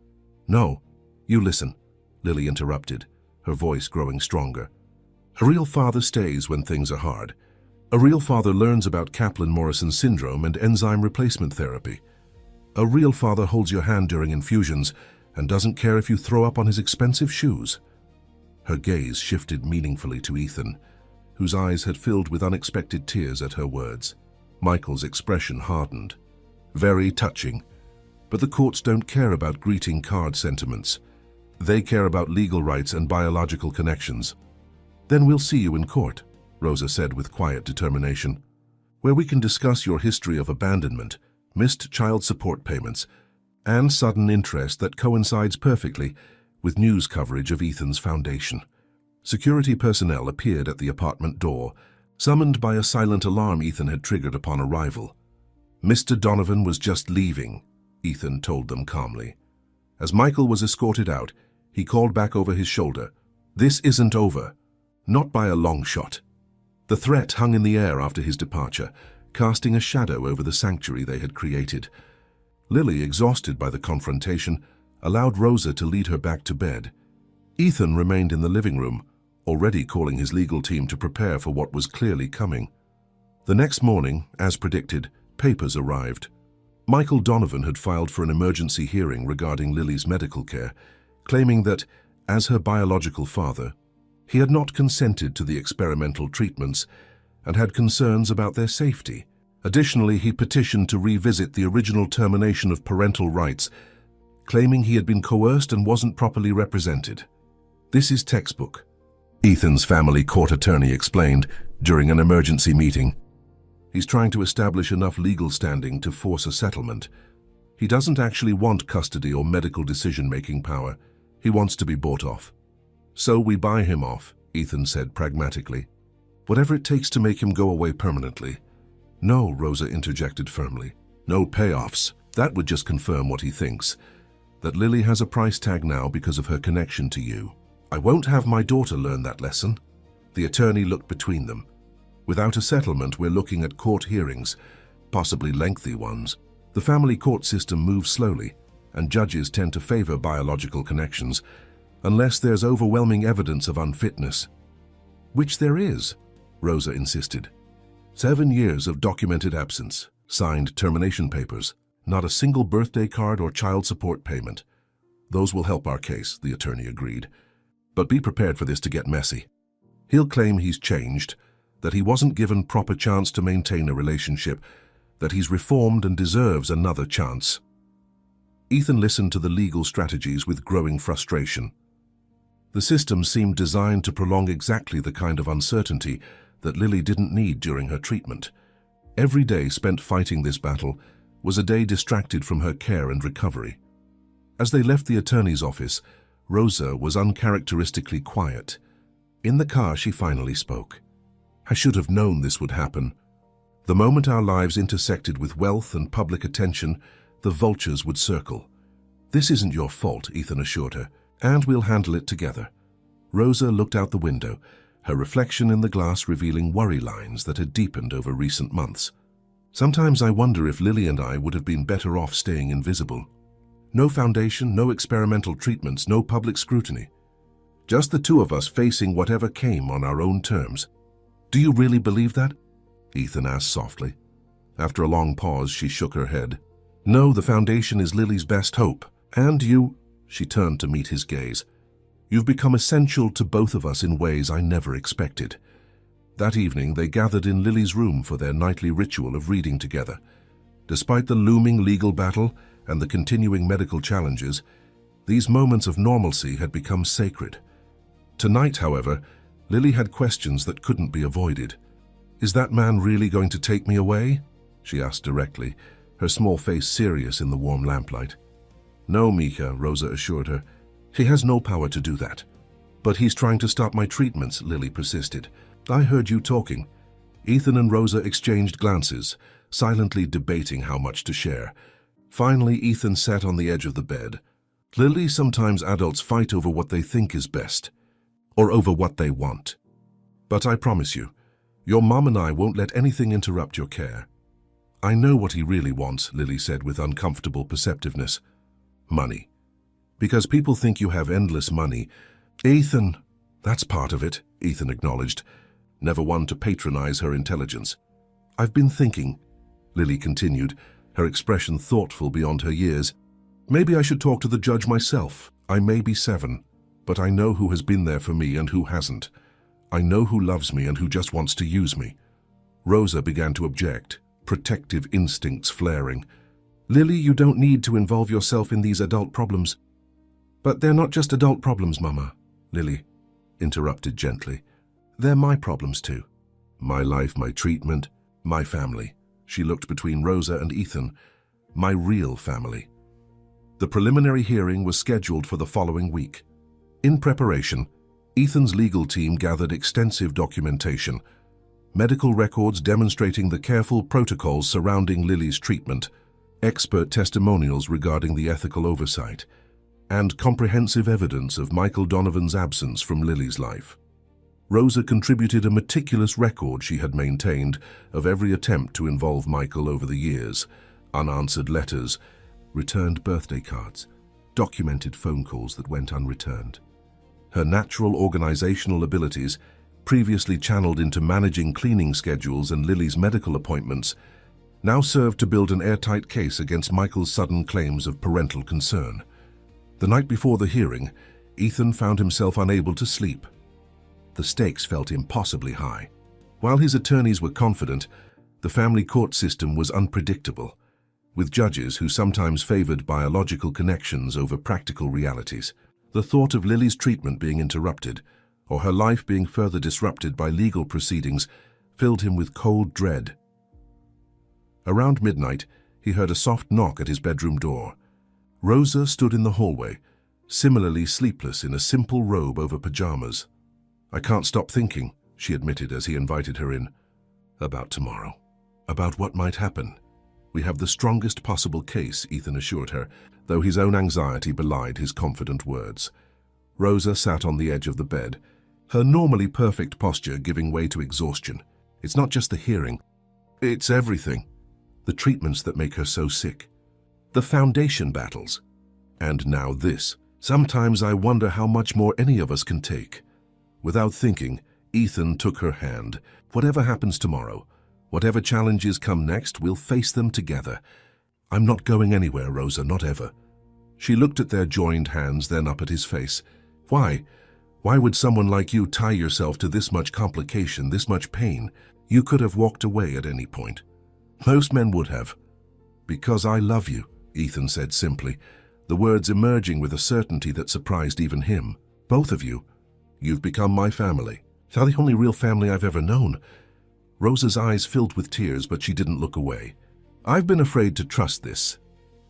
A: No, you listen, Lily interrupted, her voice growing stronger. A real father stays when things are hard. A real father learns about Kaplan-Morrison syndrome and enzyme replacement therapy. A real father holds your hand during infusions and doesn't care if you throw up on his expensive shoes. Her gaze shifted meaningfully to Ethan, whose eyes had filled with unexpected tears at her words. Michael's expression hardened. Very touching. But the courts don't care about greeting card sentiments. They care about legal rights and biological connections. Then we'll see you in court, Rosa said with quiet determination, where we can discuss your history of abandonment, missed child support payments, and sudden interest that coincides perfectly with news coverage of Ethan's foundation. Security personnel appeared at the apartment door, summoned by a silent alarm Ethan had triggered upon arrival. Mr. Donovan was just leaving, Ethan told them calmly. As Michael was escorted out, he called back over his shoulder, "This isn't over. Not by a long shot." The threat hung in the air after his departure, casting a shadow over the sanctuary they had created. Lily, exhausted by the confrontation, allowed Rosa to lead her back to bed. Ethan remained in the living room, already calling his legal team to prepare for what was clearly coming. The next morning, as predicted, papers arrived. Michael Donovan had filed for an emergency hearing regarding Lily's medical care, claiming that, as her biological father, he had not consented to the experimental treatments and had concerns about their safety. Additionally, he petitioned to revisit the original termination of parental rights, claiming he had been coerced and wasn't properly represented. This is textbook, Ethan's family court attorney explained during an emergency meeting. He's trying to establish enough legal standing to force a settlement. He doesn't actually want custody or medical decision-making power. He wants to be bought off. So we buy him off, Ethan said pragmatically. Whatever it takes to make him go away permanently. No, Rosa interjected firmly. No payoffs. That would just confirm what he thinks. That Lily has a price tag now because of her connection to you. I won't have my daughter learn that lesson. The attorney looked between them. Without a settlement, we're looking at court hearings, possibly lengthy ones. The family court system moves slowly, and judges tend to favor biological connections, unless there's overwhelming evidence of unfitness. Which there is, Rosa insisted. 7 years of documented absence, signed termination papers, not a single birthday card or child support payment. Those will help our case, the attorney agreed. But be prepared for this to get messy. He'll claim he's changed, that he wasn't given proper chance to maintain a relationship, that he's reformed and deserves another chance. Ethan listened to the legal strategies with growing frustration. The system seemed designed to prolong exactly the kind of uncertainty that Lily didn't need during her treatment. Every day spent fighting this battle was a day distracted from her care and recovery. As they left the attorney's office, Rosa was uncharacteristically quiet. In the car, she finally spoke. I should have known this would happen. The moment our lives intersected with wealth and public attention, the vultures would circle. This isn't your fault, Ethan assured her, and we'll handle it together. Rosa looked out the window, her reflection in the glass revealing worry lines that had deepened over recent months. Sometimes I wonder if Lily and I would have been better off staying invisible. No foundation, no experimental treatments, no public scrutiny. Just the two of us facing whatever came on our own terms. Do you really believe that? Ethan asked softly. After a long pause, she shook her head. No, the foundation is Lily's best hope. And you, she turned to meet his gaze. You've become essential to both of us in ways I never expected. That evening, they gathered in Lily's room for their nightly ritual of reading together. Despite the looming legal battle and the continuing medical challenges, these moments of normalcy had become sacred. Tonight, however, Lily had questions that couldn't be avoided. Is that man really going to take me away? She asked directly, her small face serious in the warm lamplight. No, Mika, Rosa assured her. He has no power to do that. But he's trying to stop my treatments, Lily persisted. I heard you talking. Ethan and Rosa exchanged glances, silently debating how much to share. Finally, Ethan sat on the edge of the bed. Lily, sometimes adults fight over what they think is best, or over what they want. But I promise you, your mom and I won't let anything interrupt your care. I know what he really wants, Lily said with uncomfortable perceptiveness. Money. Because people think you have endless money. Ethan, that's part of it, Ethan acknowledged, never one to patronize her intelligence. I've been thinking, Lily continued, her expression thoughtful beyond her years. Maybe I should talk to the judge myself. I may be 7, but I know who has been there for me and who hasn't. I know who loves me and who just wants to use me. Rosa began to object, protective instincts flaring. Lily, you don't need to involve yourself in these adult problems. But they're not just adult problems, Mama, Lily interrupted gently. They're my problems too. My life, my treatment, my family. She looked between Rosa and Ethan. My real family. The preliminary hearing was scheduled for the following week. In preparation, Ethan's legal team gathered extensive documentation, medical records demonstrating the careful protocols surrounding Lily's treatment, expert testimonials regarding the ethical oversight, and comprehensive evidence of Michael Donovan's absence from Lily's life. Rosa contributed a meticulous record she had maintained of every attempt to involve Michael over the years, unanswered letters, returned birthday cards, documented phone calls that went unreturned. Her natural organizational abilities, previously channeled into managing cleaning schedules and Lily's medical appointments, now served to build an airtight case against Michael's sudden claims of parental concern. The night before the hearing, Ethan found himself unable to sleep. The stakes felt impossibly high. While his attorneys were confident, the family court system was unpredictable, with judges who sometimes favored biological connections over practical realities. The thought of Lily's treatment being interrupted, or her life being further disrupted by legal proceedings, filled him with cold dread. Around midnight, he heard a soft knock at his bedroom door. Rosa stood in the hallway, similarly sleepless in a simple robe over pajamas. I can't stop thinking, she admitted as he invited her in. About tomorrow. About what might happen. We have the strongest possible case, Ethan assured her, though his own anxiety belied his confident words. Rosa sat on the edge of the bed, her normally perfect posture giving way to exhaustion. It's not just the hearing. It's everything. The treatments that make her so sick. The foundation battles. And now this. Sometimes I wonder how much more any of us can take. Without thinking, Ethan took her hand. Whatever happens tomorrow, whatever challenges come next, we'll face them together. I'm not going anywhere, Rosa, not ever. She looked at their joined hands, then up at his face. Why? Why would someone like you tie yourself to this much complication, this much pain? You could have walked away at any point. Most men would have. Because I love you, Ethan said simply, the words emerging with a certainty that surprised even him. Both of you. You've become my family. You're the only real family I've ever known. Rosa's eyes filled with tears, but she didn't look away. I've been afraid to trust this,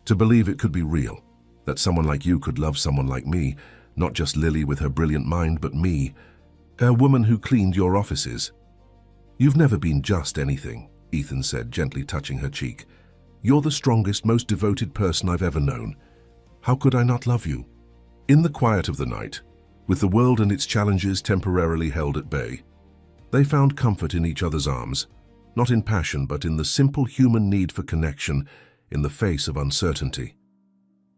A: to believe it could be real, that someone like you could love someone like me, not just Lily with her brilliant mind, but me, a woman who cleaned your offices. You've never been just anything, Ethan said, gently touching her cheek. You're the strongest, most devoted person I've ever known. How could I not love you? In the quiet of the night, with the world and its challenges temporarily held at bay, they found comfort in each other's arms, not in passion but in the simple human need for connection in the face of uncertainty.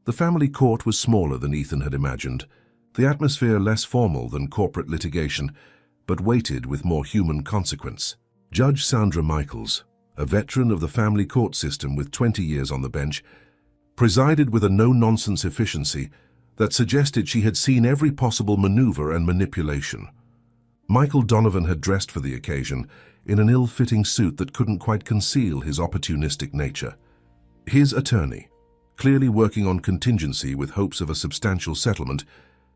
A: The family court was smaller than Ethan had imagined, the atmosphere less formal than corporate litigation, but weighted with more human consequence. Judge Sandra Michaels, a veteran of the family court system with 20 years on the bench, presided with a no-nonsense efficiency that suggested she had seen every possible maneuver and manipulation. Michael Donovan had dressed for the occasion in an ill-fitting suit that couldn't quite conceal his opportunistic nature. His attorney, clearly working on contingency with hopes of a substantial settlement,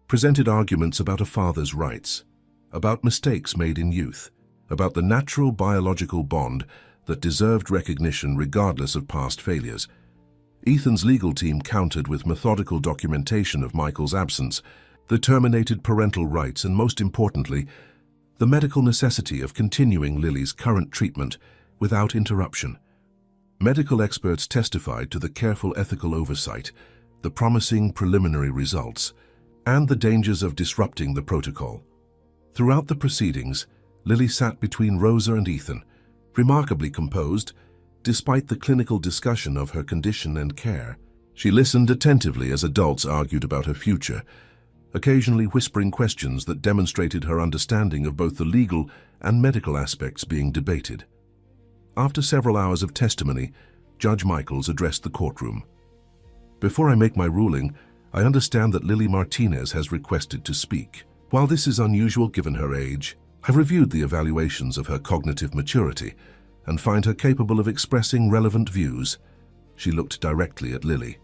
A: presented arguments about a father's rights, about mistakes made in youth, about the natural biological bond that deserved recognition regardless of past failures. Ethan's legal team countered with methodical documentation of Michael's absence, the terminated parental rights, and most importantly, the medical necessity of continuing Lily's current treatment without interruption. Medical experts testified to the careful ethical oversight, the promising preliminary results, and the dangers of disrupting the protocol. Throughout the proceedings, Lily sat between Rosa and Ethan, remarkably composed, despite the clinical discussion of her condition and care. She listened attentively as adults argued about her future, occasionally whispering questions that demonstrated her understanding of both the legal and medical aspects being debated. After several hours of testimony, Judge Michaels addressed the courtroom. "Before I make my ruling, I understand that Lily Martinez has requested to speak. While this is unusual given her age, I've reviewed the evaluations of her cognitive maturity and find her capable of expressing relevant views." She looked directly at Lily.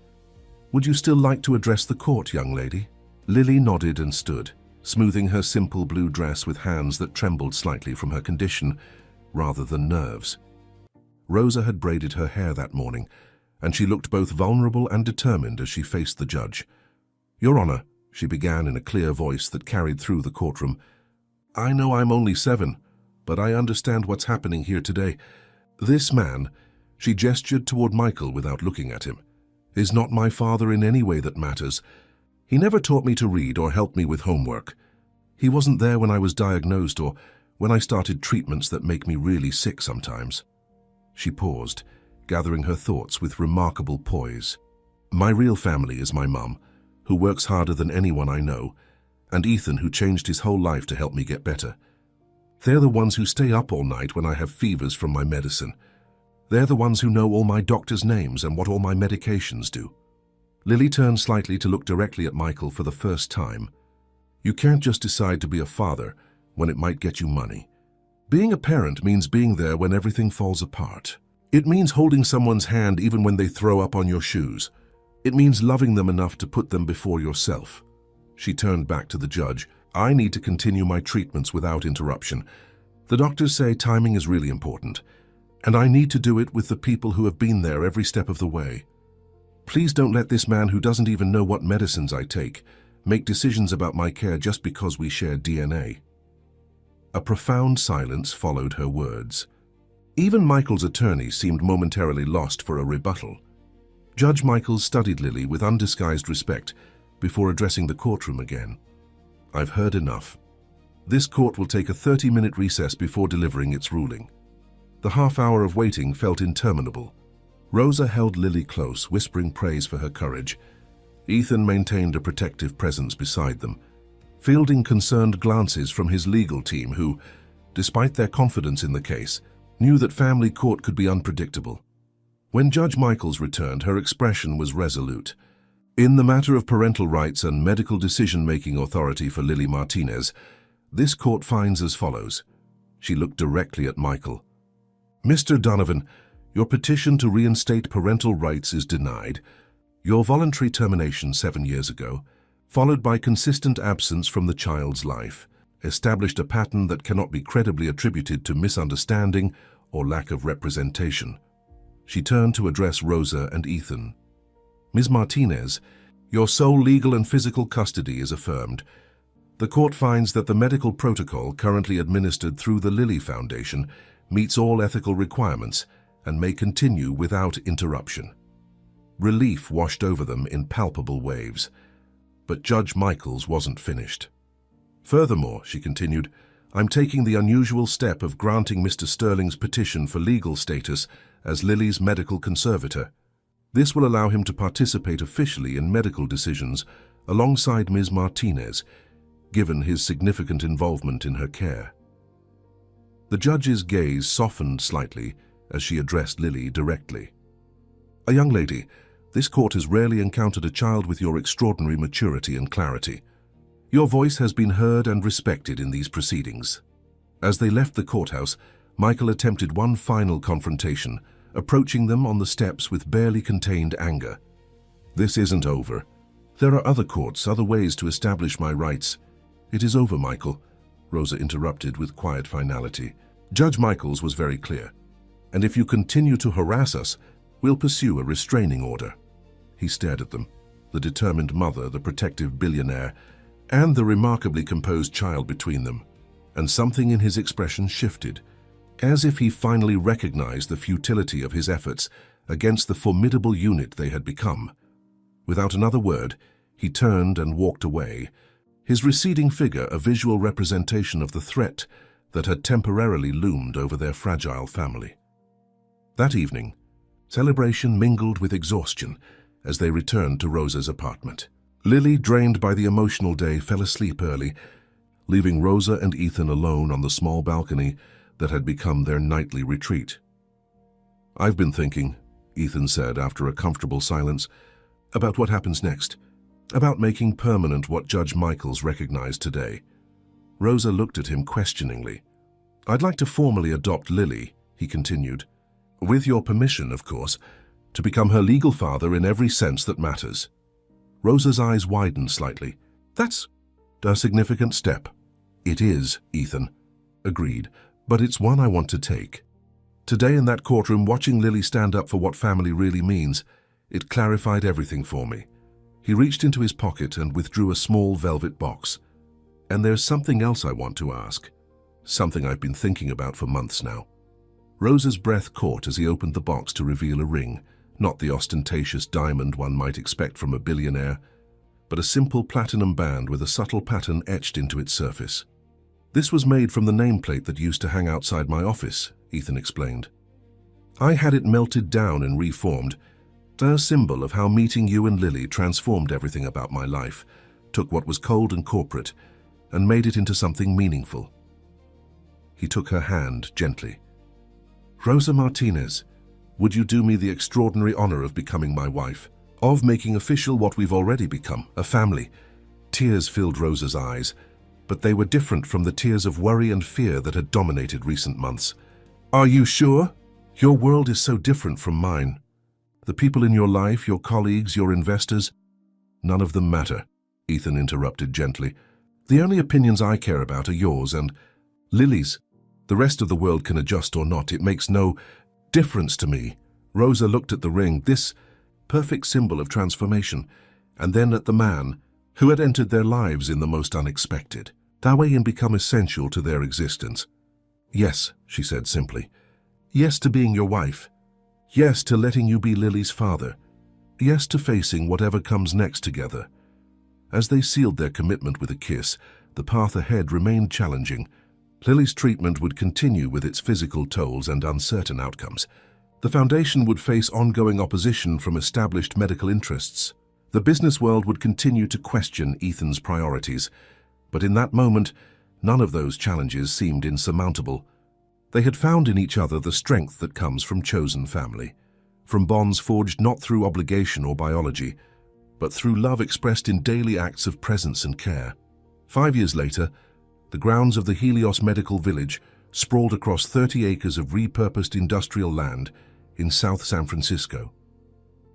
A: "Would you still like to address the court, young lady?" Lily nodded and stood, smoothing her simple blue dress with hands that trembled slightly from her condition rather than nerves. Rosa had braided her hair that morning, and she looked both vulnerable and determined as she faced the judge. "Your Honor," she began in a clear voice that carried through the courtroom, "I know I'm only 7, but I understand what's happening here today. This man," she gestured toward Michael without looking at him, "is not my father in any way that matters. He never taught me to read or helped me with homework. He wasn't there when I was diagnosed or when I started treatments that make me really sick sometimes." She paused, gathering her thoughts with remarkable poise. "My real family is my mum, who works harder than anyone I know, and Ethan, who changed his whole life to help me get better. They're the ones who stay up all night when I have fevers from my medicine. They're the ones who know all my doctors' names and what all my medications do." Lily turned slightly to look directly at Michael for the first time. "You can't just decide to be a father when it might get you money. Being a parent means being there when everything falls apart. It means holding someone's hand even when they throw up on your shoes. It means loving them enough to put them before yourself." She turned back to the judge. "I need to continue my treatments without interruption. The doctors say timing is really important, and I need to do it with the people who have been there every step of the way. Please don't let this man who doesn't even know what medicines I take make decisions about my care just because we share DNA." A profound silence followed her words. Even Michael's attorney seemed momentarily lost for a rebuttal. Judge Michaels studied Lily with undisguised respect before addressing the courtroom again. "I've heard enough. This court will take a 30-minute recess before delivering its ruling." The half hour of waiting felt interminable. Rosa held Lily close, whispering praise for her courage. Ethan maintained a protective presence beside them, fielding concerned glances from his legal team who, despite their confidence in the case, knew that family court could be unpredictable. When Judge Michaels returned, her expression was resolute. "In the matter of parental rights and medical decision-making authority for Lily Martinez, this court finds as follows." She looked directly at Michael. "Mr. Donovan, your petition to reinstate parental rights is denied. Your voluntary termination 7 years ago, followed by consistent absence from the child's life, established a pattern that cannot be credibly attributed to misunderstanding or lack of representation." She turned to address Rosa and Ethan. "Ms. Martinez, your sole legal and physical custody is affirmed. The court finds that the medical protocol currently administered through the Lilly Foundation meets all ethical requirements and may continue without interruption." Relief washed over them in palpable waves. But Judge Michaels wasn't finished. "Furthermore," she continued, "I'm taking the unusual step of granting Mr. Sterling's petition for legal status as Lily's medical conservator. This will allow him to participate officially in medical decisions alongside Ms. Martinez, given his significant involvement in her care." The judge's gaze softened slightly as she addressed Lily directly. "A young lady, this court has rarely encountered a child with your extraordinary maturity and clarity. Your voice has been heard and respected in these proceedings." As they left the courthouse, Michael attempted one final confrontation, approaching them on the steps with barely contained anger. "This isn't over. There are other courts, other ways to establish my rights." "It is over, Michael," Rosa interrupted with quiet finality. "Judge Michaels was very clear. And if you continue to harass us, we'll pursue a restraining order." He stared at them, the determined mother, the protective billionaire, and the remarkably composed child between them, and something in his expression shifted, as if he finally recognized the futility of his efforts against the formidable unit they had become. Without another word, he turned and walked away, his receding figure a visual representation of the threat that had temporarily loomed over their fragile family. That evening, celebration mingled with exhaustion as they returned to Rosa's apartment. Lily, drained by the emotional day, fell asleep early, leaving Rosa and Ethan alone on the small balcony that had become their nightly retreat. "I've been thinking," Ethan said after a comfortable silence, "about what happens next, about making permanent what Judge Michaels recognized today." Rosa looked at him questioningly. "I'd like to formally adopt Lily," he continued, "with your permission, of course, to become her legal father in every sense that matters." Rosa's eyes widened slightly. "That's a significant step." "It is, Ethan." "Agreed, but it's one I want to take." Today in that courtroom, watching Lily stand up for what family really means, it clarified everything for me. He reached into his pocket and withdrew a small velvet box. "And there's something else I want to ask. Something I've been thinking about for months now." Rosa's breath caught as he opened the box to reveal a ring, not the ostentatious diamond one might expect from a billionaire, but a simple platinum band with a subtle pattern etched into its surface. "This was made from the nameplate that used to hang outside my office," Ethan explained. "I had it melted down and reformed, a symbol of how meeting you and Lily transformed everything about my life, took what was cold and corporate, and made it into something meaningful." He took her hand gently. "Rosa Martinez, would you do me the extraordinary honor of becoming my wife, of making official what we've already become, a family?" Tears filled Rosa's eyes, but they were different from the tears of worry and fear that had dominated recent months. "Are you sure? Your world is so different from mine. The people in your life, your colleagues, your investors, none of them matter," Ethan interrupted gently. "The only opinions I care about are yours and Lily's. The rest of the world can adjust or not. It makes no difference to me." Rosa looked at the ring, this perfect symbol of transformation, and then at the man who had entered their lives in the most unexpected, that way and become essential to their existence. "Yes," she said simply. "Yes to being your wife. Yes to letting you be Lily's father. Yes to facing whatever comes next together." As they sealed their commitment with a kiss, the path ahead remained challenging. Lily's treatment would continue with its physical tolls and uncertain outcomes. The foundation would face ongoing opposition from established medical interests. The business world would continue to question Ethan's priorities. But in that moment, none of those challenges seemed insurmountable. They had found in each other the strength that comes from chosen family, from bonds forged not through obligation or biology, but through love expressed in daily acts of presence and care. 5 years later, the grounds of the Helios Medical Village sprawled across 30 acres of repurposed industrial land in South San Francisco.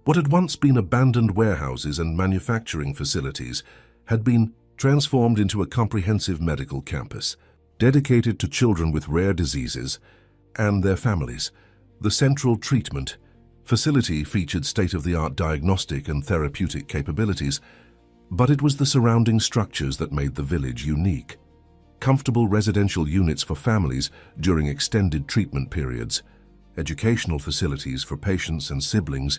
A: What had once been abandoned warehouses and manufacturing facilities had been transformed into a comprehensive medical campus, dedicated to children with rare diseases and their families. The central treatment facility featured state-of-the-art diagnostic and therapeutic capabilities, but it was the surrounding structures that made the village unique. Comfortable residential units for families during extended treatment periods, educational facilities for patients and siblings,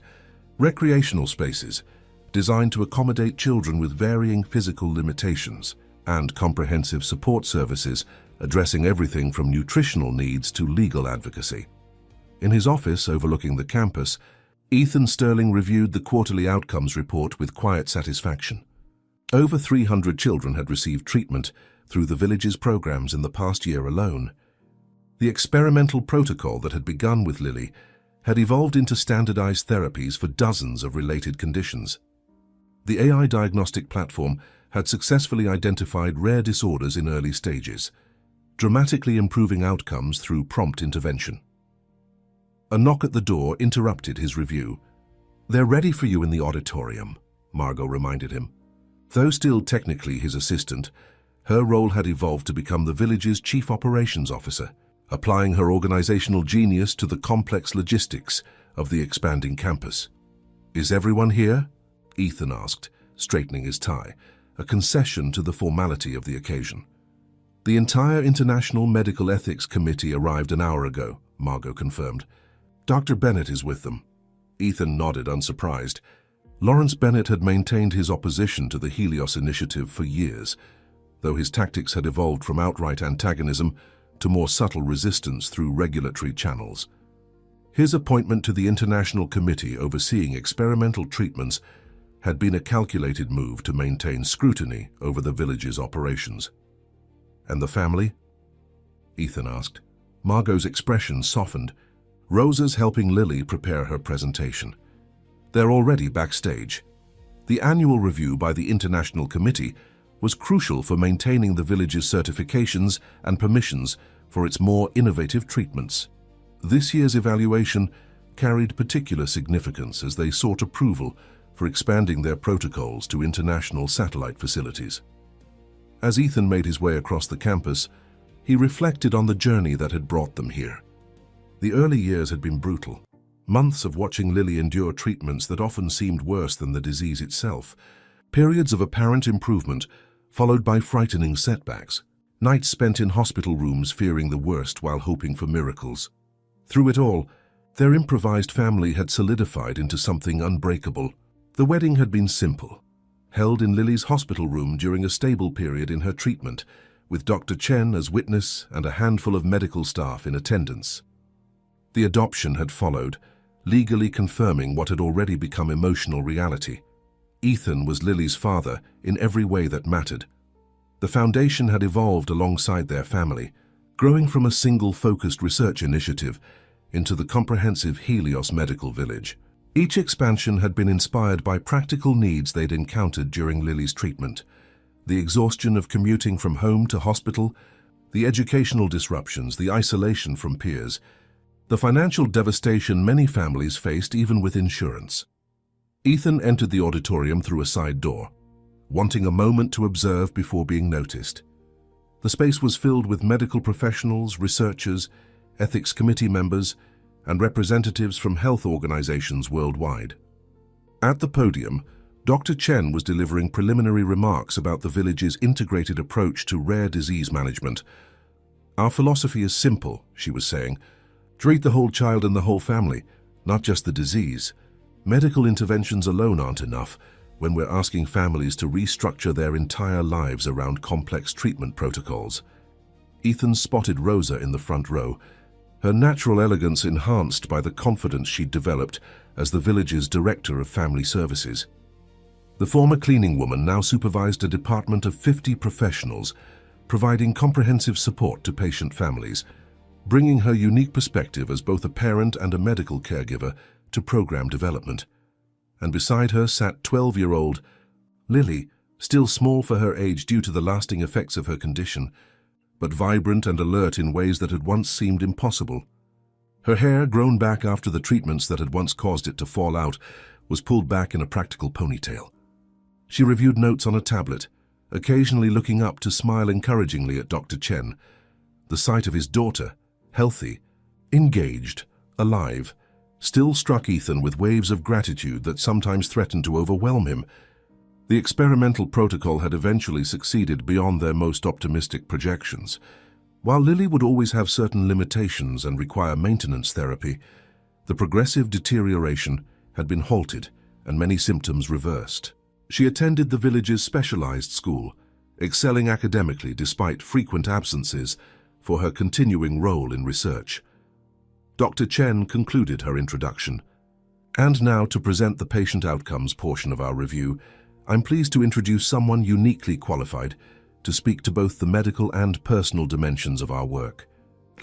A: recreational spaces designed to accommodate children with varying physical limitations, and comprehensive support services addressing everything from nutritional needs to legal advocacy. In his office overlooking the campus, Ethan Sterling reviewed the quarterly outcomes report with quiet satisfaction. Over 300 children had received treatment through the village's programs in the past year alone. The experimental protocol that had begun with Lily had evolved into standardized therapies for dozens of related conditions. The AI diagnostic platform had successfully identified rare disorders in early stages, dramatically improving outcomes through prompt intervention. A knock at the door interrupted his review. "They're ready for you in the auditorium," Margot reminded him. Though still technically his assistant, her role had evolved to become the village's chief operations officer, applying her organizational genius to the complex logistics of the expanding campus. "Is everyone here?" Ethan asked, straightening his tie, a concession to the formality of the occasion. "The entire International Medical Ethics Committee arrived an hour ago," Margot confirmed. "Dr. Bennett is with them." Ethan nodded, unsurprised. Lawrence Bennett had maintained his opposition to the Helios Initiative for years, though his tactics had evolved from outright antagonism to more subtle resistance through regulatory channels. His appointment to the International Committee overseeing experimental treatments had been a calculated move to maintain scrutiny over the village's operations. "And the family?" Ethan asked. Margot's expression softened. "Rosa's helping Lily prepare her presentation. They're already backstage." The annual review by the International Committee was crucial for maintaining the village's certifications and permissions for its more innovative treatments. This year's evaluation carried particular significance as they sought approval for expanding their protocols to international satellite facilities. As Ethan made his way across the campus, he reflected on the journey that had brought them here. The early years had been brutal. Months of watching Lily endure treatments that often seemed worse than the disease itself. Periods of apparent improvement, followed by frightening setbacks. Nights spent in hospital rooms fearing the worst while hoping for miracles. Through it all, their improvised family had solidified into something unbreakable. The wedding had been simple, held in Lily's hospital room during a stable period in her treatment, with Dr. Chen as witness and a handful of medical staff in attendance. The adoption had followed, legally confirming what had already become emotional reality. Ethan was Lily's father in every way that mattered. The foundation had evolved alongside their family, growing from a single focused research initiative into the comprehensive Helios Medical Village. Each expansion had been inspired by practical needs they'd encountered during Lily's treatment: the exhaustion of commuting from home to hospital, the educational disruptions, the isolation from peers, the financial devastation many families faced even with insurance. Ethan entered the auditorium through a side door, wanting a moment to observe before being noticed. The space was filled with medical professionals, researchers, ethics committee members, and representatives from health organizations worldwide. At the podium, Dr. Chen was delivering preliminary remarks about the village's integrated approach to rare disease management. "Our philosophy is simple," she was saying. "Treat the whole child and the whole family, not just the disease. Medical interventions alone aren't enough when we're asking families to restructure their entire lives around complex treatment protocols." Ethan spotted Rosa in the front row, her natural elegance enhanced by the confidence she'd developed as the village's director of family services. The former cleaning woman now supervised a department of 50 professionals, providing comprehensive support to patient families, bringing her unique perspective as both a parent and a medical caregiver to program development. And beside her sat 12-year-old Lily, still small for her age due to the lasting effects of her condition, but vibrant and alert in ways that had once seemed impossible. Her hair, grown back after the treatments that had once caused it to fall out, was pulled back in a practical ponytail. She reviewed notes on a tablet, occasionally looking up to smile encouragingly at Dr. Chen. The sight of his daughter, healthy, engaged, alive, still struck Ethan with waves of gratitude that sometimes threatened to overwhelm him. The experimental protocol had eventually succeeded beyond their most optimistic projections. While Lily would always have certain limitations and require maintenance therapy, the progressive deterioration had been halted and many symptoms reversed. She attended the village's specialized school, excelling academically despite frequent absences for her continuing role in research. Dr. Chen concluded her introduction. "And now, to present the patient outcomes portion of our review, I'm pleased to introduce someone uniquely qualified to speak to both the medical and personal dimensions of our work.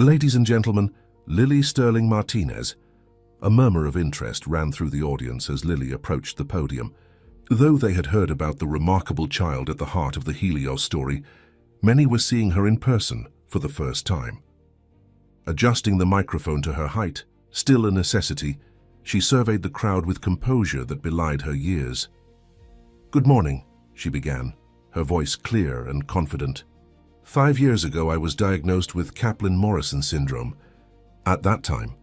A: Ladies and gentlemen, Lily Sterling Martinez. A murmur of interest ran through the audience as Lily approached the podium. Though they had heard about the remarkable child at the heart of the Helios story, many were seeing her in person for the first time. Adjusting the microphone to her height, still a necessity, she surveyed the crowd with composure that belied her years. "Good morning," she began, her voice clear and confident. 5 years ago, I was diagnosed with Kaplan-Morrison syndrome. At that time,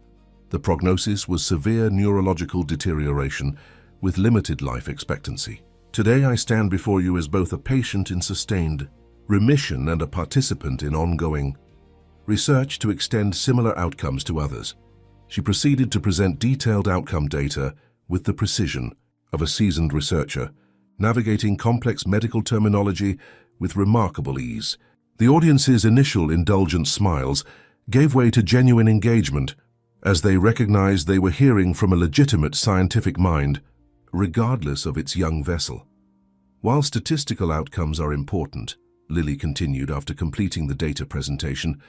A: the prognosis was severe neurological deterioration with limited life expectancy. Today, I stand before you as both a patient in sustained remission and a participant in ongoing research to extend similar outcomes to others. She proceeded to present detailed outcome data with the precision of a seasoned researcher, navigating complex medical terminology with remarkable ease. The audience's initial indulgent smiles gave way to genuine engagement as they recognized they were hearing from a legitimate scientific mind, regardless of its young vessel. While statistical outcomes are important, Lily continued after completing the data presentation,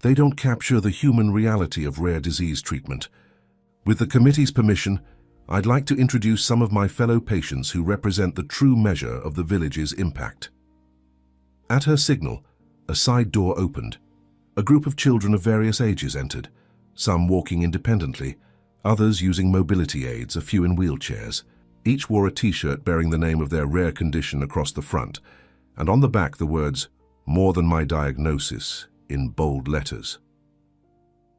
A: they don't capture the human reality of rare disease treatment. With the committee's permission, I'd like to introduce some of my fellow patients who represent the true measure of the village's impact. At her signal, a side door opened. A group of children of various ages entered, some walking independently, others using mobility aids, a few in wheelchairs. Each wore a t-shirt bearing the name of their rare condition across the front, and on the back the words, "More than my diagnosis," in bold letters.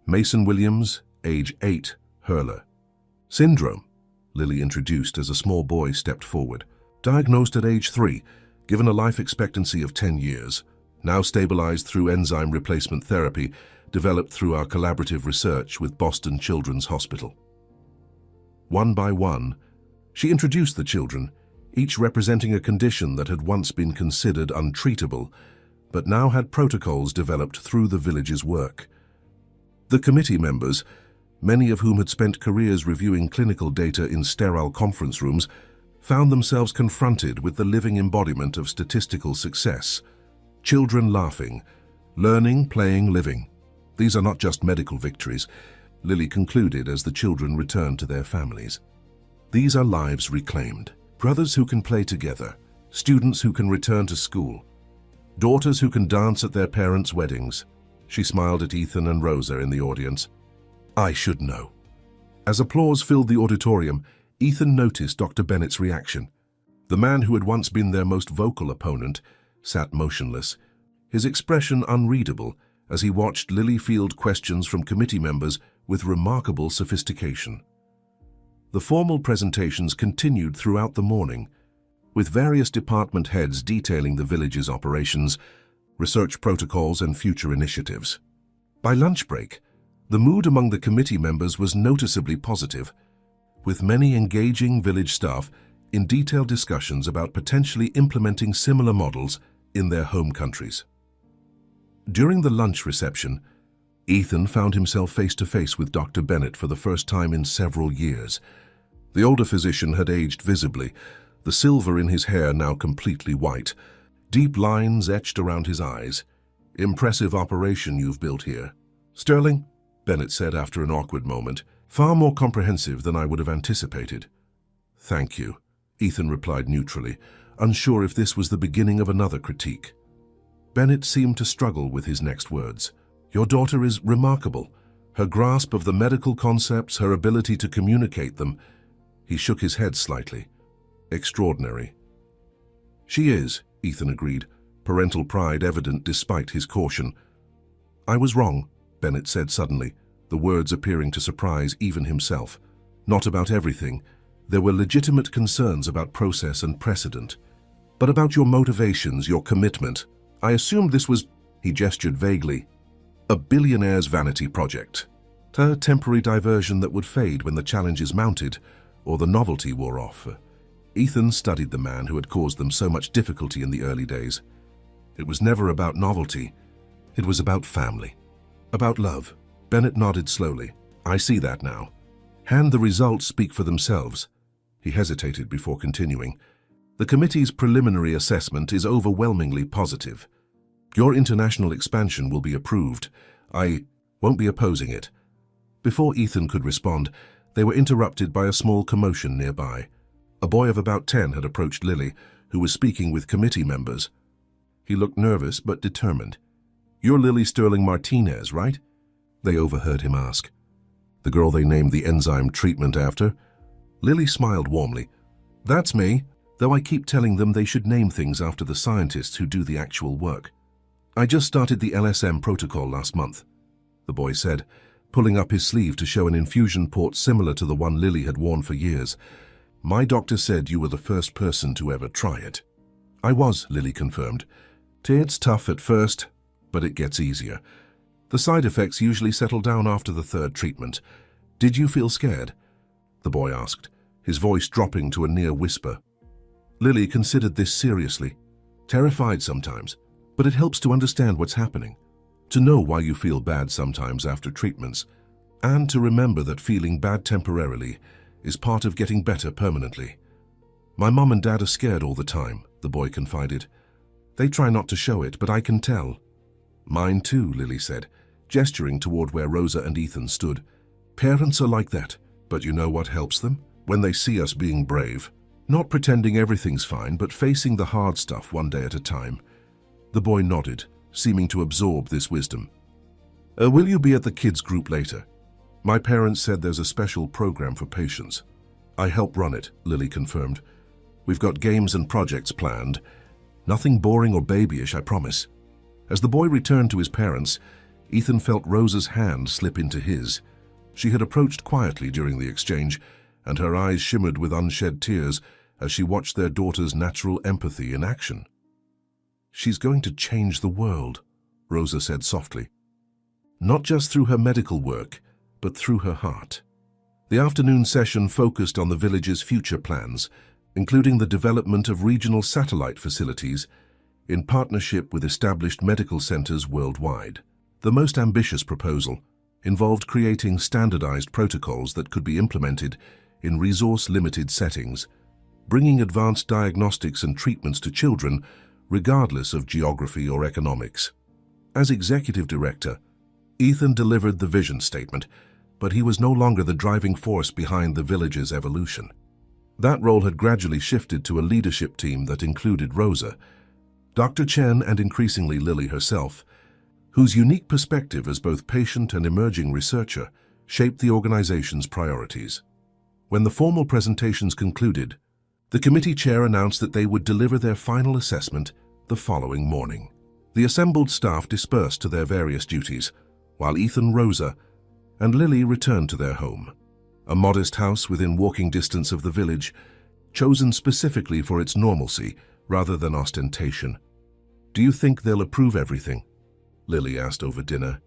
A: Mason Williams, age 8, Hurler. Syndrome, Lily introduced as a small boy stepped forward. Diagnosed at age 3, given a life expectancy of 10 years, now stabilized through enzyme replacement therapy developed through our collaborative research with Boston Children's Hospital. One by one, she introduced the children, each representing a condition that had once been considered untreatable, but now had protocols developed through the village's work. The committee members, many of whom had spent careers reviewing clinical data in sterile conference rooms, found themselves confronted with the living embodiment of statistical success. Children laughing, learning, playing, living. These are not just medical victories, Lily concluded as the children returned to their families. These are lives reclaimed. Brothers who can play together, students who can return to school, daughters who can dance at their parents' weddings. She smiled at Ethan and Rosa in the audience. I should know. As applause filled the auditorium, Ethan noticed Dr. Bennett's reaction. The man who had once been their most vocal opponent sat motionless, his expression unreadable as he watched Lily field questions from committee members with remarkable sophistication. The formal presentations continued throughout the morning, with various department heads detailing the village's operations, research protocols, and future initiatives. By lunch break, the mood among the committee members was noticeably positive, with many engaging village staff in detailed discussions about potentially implementing similar models in their home countries. During the lunch reception, Ethan found himself face-to-face with Dr. Bennett for the first time in several years. The older physician had aged visibly, the silver in his hair now completely white, deep lines etched around his eyes. Impressive operation you've built here. Sterling, Bennett said after an awkward moment, far more comprehensive than I would have anticipated. Thank you, Ethan replied neutrally, unsure if this was the beginning of another critique. Bennett seemed to struggle with his next words. Your daughter is remarkable. Her grasp of the medical concepts, her ability to communicate them. He shook his head slightly. Extraordinary. She is, Ethan agreed, parental pride evident despite his caution. I was wrong, Bennett said suddenly, the words appearing to surprise even himself. Not about everything. There were legitimate concerns about process and precedent. But about your motivations, your commitment. I assumed this was, he gestured vaguely, a billionaire's vanity project. A temporary diversion that would fade when the challenges mounted or the novelty wore off. Ethan studied the man who had caused them so much difficulty in the early days. It was never about novelty. It was about family. About love. Bennett nodded slowly. I see that now. And the results speak for themselves. He hesitated before continuing. The committee's preliminary assessment is overwhelmingly positive. Your international expansion will be approved. Won't be opposing it." Before Ethan could respond, they were interrupted by a small commotion nearby. A boy of about 10 had approached Lily, who was speaking with committee members. He looked nervous but determined. "You're Lily Sterling Martinez, right?" They overheard him ask. "The girl they named the enzyme treatment after?" Lily smiled warmly. "That's me, though I keep telling them they should name things after the scientists who do the actual work. I just started the LSM protocol last month," the boy said, pulling up his sleeve to show an infusion port similar to the one Lily had worn for years. "My doctor said you were the first person to ever try it." "I was," Lily confirmed. "It's tough at first, but it gets easier. The side effects usually settle down after the third treatment. Did you feel scared?" the boy asked, his voice dropping to a near whisper. Lily considered this seriously. "Terrified sometimes, but it helps to understand what's happening, to know why you feel bad sometimes after treatments, and to remember that feeling bad temporarily is part of getting better permanently. My mom and dad are scared all the time," the boy confided. "They try not to show it, but I can tell." "Mine too," Lily said, gesturing toward where Rosa and Ethan stood. "Parents are like that, but you know what helps them? When they see us being brave. Not pretending everything's fine, but facing the hard stuff one day at a time." The boy nodded, seeming to absorb this wisdom. Will you be at the kids' group later? My parents said there's a special program for patients." "I help run it," Lily confirmed. "We've got games and projects planned. Nothing boring or babyish, I promise." As the boy returned to his parents, Ethan felt Rosa's hand slip into his. She had approached quietly during the exchange, and her eyes shimmered with unshed tears as she watched their daughter's natural empathy in action. "She's going to change the world," Rosa said softly. "Not just through her medical work, but through her heart." The afternoon session focused on the village's future plans, including the development of regional satellite facilities in partnership with established medical centers worldwide. The most ambitious proposal involved creating standardized protocols that could be implemented in resource-limited settings, bringing advanced diagnostics and treatments to children regardless of geography or economics. As executive director, Ethan delivered the vision statement, but he was no longer the driving force behind the village's evolution. That role had gradually shifted to a leadership team that included Rosa, Dr. Chen, and increasingly Lily herself, whose unique perspective as both patient and emerging researcher shaped the organization's priorities. When the formal presentations concluded, the committee chair announced that they would deliver their final assessment the following morning. The assembled staff dispersed to their various duties, while Ethan, Rosa, and Lily returned to their home, a modest house within walking distance of the village, chosen specifically for its normalcy rather than ostentation. "Do you think they'll approve everything?" Lily asked over dinner,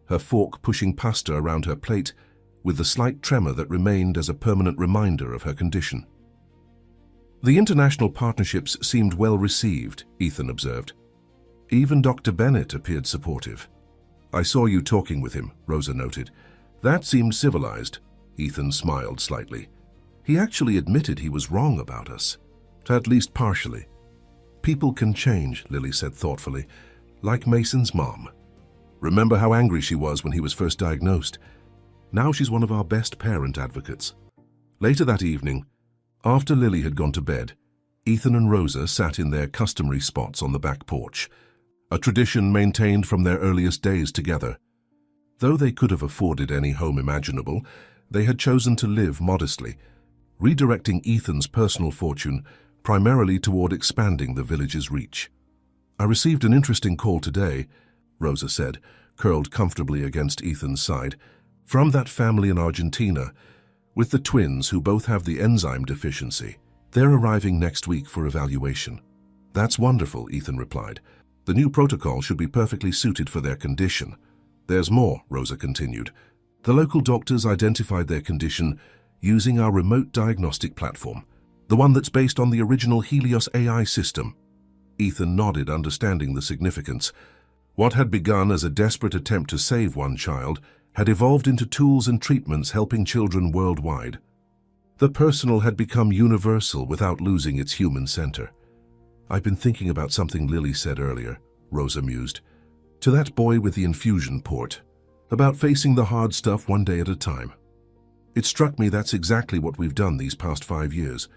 A: her fork pushing pasta around her plate with the slight tremor that remained as a permanent reminder of her condition. "The international partnerships seemed well received," Ethan observed. "Even Dr. Bennett appeared supportive." "I saw you talking with him," Rosa noted. "That seemed civilized." Ethan smiled slightly. "He actually admitted he was wrong about us, at least partially." "People can change," Lily said thoughtfully, "like Mason's mom. Remember how angry she was when he was first diagnosed? Now she's one of our best parent advocates." Later that evening, after Lily had gone to bed, Ethan and Rosa sat in their customary spots on the back porch, a tradition maintained from their earliest days together. Though they could have afforded any home imaginable, they had chosen to live modestly, redirecting Ethan's personal fortune primarily toward expanding the village's reach. "I received an interesting call today," Rosa said, curled comfortably against Ethan's side, "from that family in Argentina, with the twins who both have the enzyme deficiency. They're arriving next week for evaluation." "That's wonderful," Ethan replied. "The new protocol should be perfectly suited for their condition." "There's more," Rosa continued. "The local doctors identified their condition using our remote diagnostic platform, the one that's based on the original Helios AI system." Ethan nodded, understanding the significance. What had begun as a desperate attempt to save one child had evolved into tools and treatments helping children worldwide. The personal had become universal without losing its human center. "I've been thinking about something Lily said earlier," Rosa mused. "To that boy with the infusion port, About facing the hard stuff one day at a time. It struck me that's exactly what we've done these past 5 years.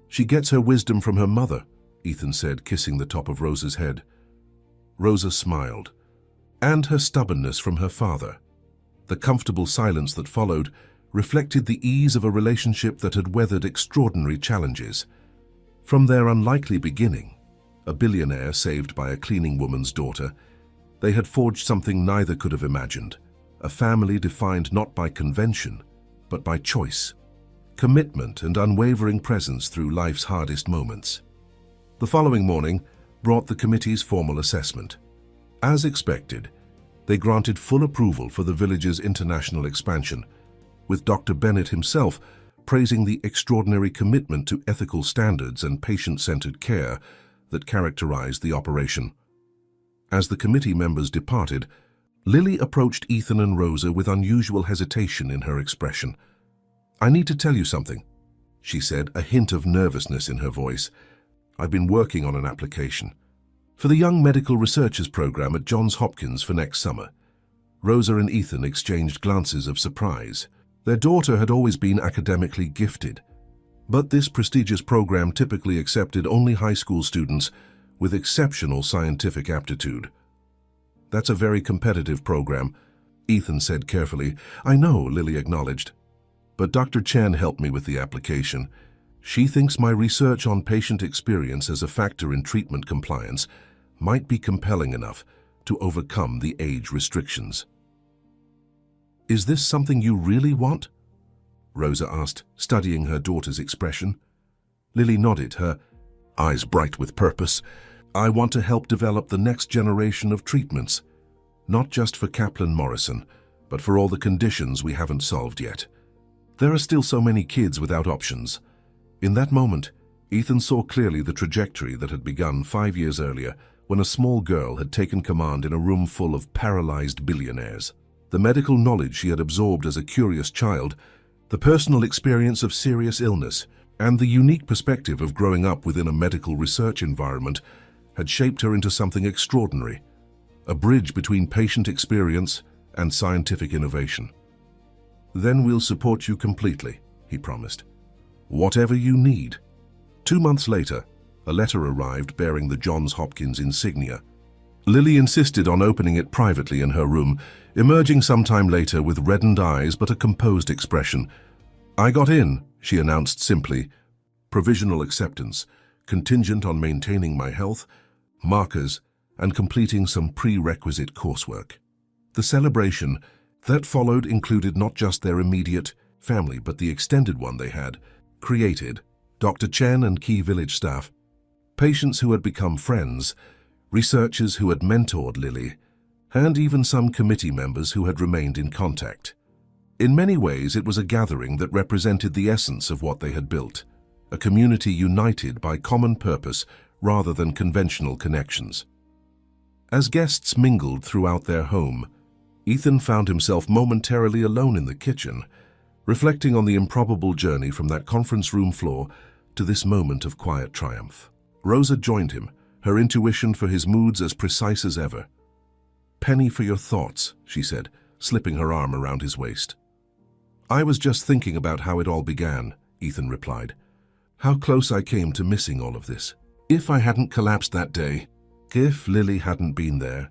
A: She gets her wisdom from her mother, Ethan said, kissing the top of Rosa's head. Rosa smiled. And her stubbornness from her father. The comfortable silence that followed reflected the ease of a relationship that had weathered extraordinary challenges. From their unlikely beginning, a billionaire saved by a cleaning woman's daughter, they had forged something neither could have imagined, a family defined not by convention, but by choice, commitment and unwavering presence through life's hardest moments. The following morning brought the committee's formal assessment. As expected, they granted full approval for the village's international expansion, with Dr. Bennett himself praising the extraordinary commitment to ethical standards and patient-centered care that characterized the operation. As the committee members departed, Lily approached Ethan and Rosa with unusual hesitation in her expression. "I need to tell you something," she said, a hint of nervousness in her voice. "I've been working on an application for the Young Medical Researchers Program at Johns Hopkins for next summer." Rosa and Ethan exchanged glances of surprise. Their daughter had always been academically gifted, but this prestigious program typically accepted only high school students with exceptional scientific aptitude. "That's a very competitive program," Ethan said carefully. "I know," Lily acknowledged. "But Dr. Chen helped me with the application. She thinks my research on patient experience as a factor in treatment compliance might be compelling enough to overcome the age restrictions." "Is this something you really want?" Rosa asked, studying her daughter's expression. Lily nodded, her eyes bright with purpose. "I want to help develop the next generation of treatments, not just for Kaplan Morrison, but for all the conditions we haven't solved yet. There are still so many kids without options." In that moment, Ethan saw clearly the trajectory that had begun 5 years earlier when a small girl had taken command in a room full of paralyzed billionaires. The medical knowledge she had absorbed as a curious child, the personal experience of serious illness, and the unique perspective of growing up within a medical research environment had shaped her into something extraordinary, a bridge between patient experience and scientific innovation. "Then we'll support you completely," he promised. "Whatever you need." 2 months later, a letter arrived bearing the Johns Hopkins insignia. Lily insisted on opening it privately in her room, emerging sometime later with reddened eyes but a composed expression. "I got in," she announced simply. "Provisional acceptance, contingent on maintaining my health, markers, and completing some prerequisite coursework." The celebration that followed included not just their immediate family but the extended one they had created, Dr. Chen and key village staff, patients who had become friends, researchers who had mentored Lily, and even some committee members who had remained in contact. In many ways, it was a gathering that represented the essence of what they had built, a community united by common purpose rather than conventional connections. As guests mingled throughout their home, Ethan found himself momentarily alone in the kitchen, reflecting on the improbable journey from that conference room floor to this moment of quiet triumph. Rosa joined him, her intuition for his moods as precise as ever. "Penny for your thoughts," she said, slipping her arm around his waist. "I was just thinking about how it all began," Ethan replied. "How close I came to missing all of this. If I hadn't collapsed that day, if Lily hadn't been there,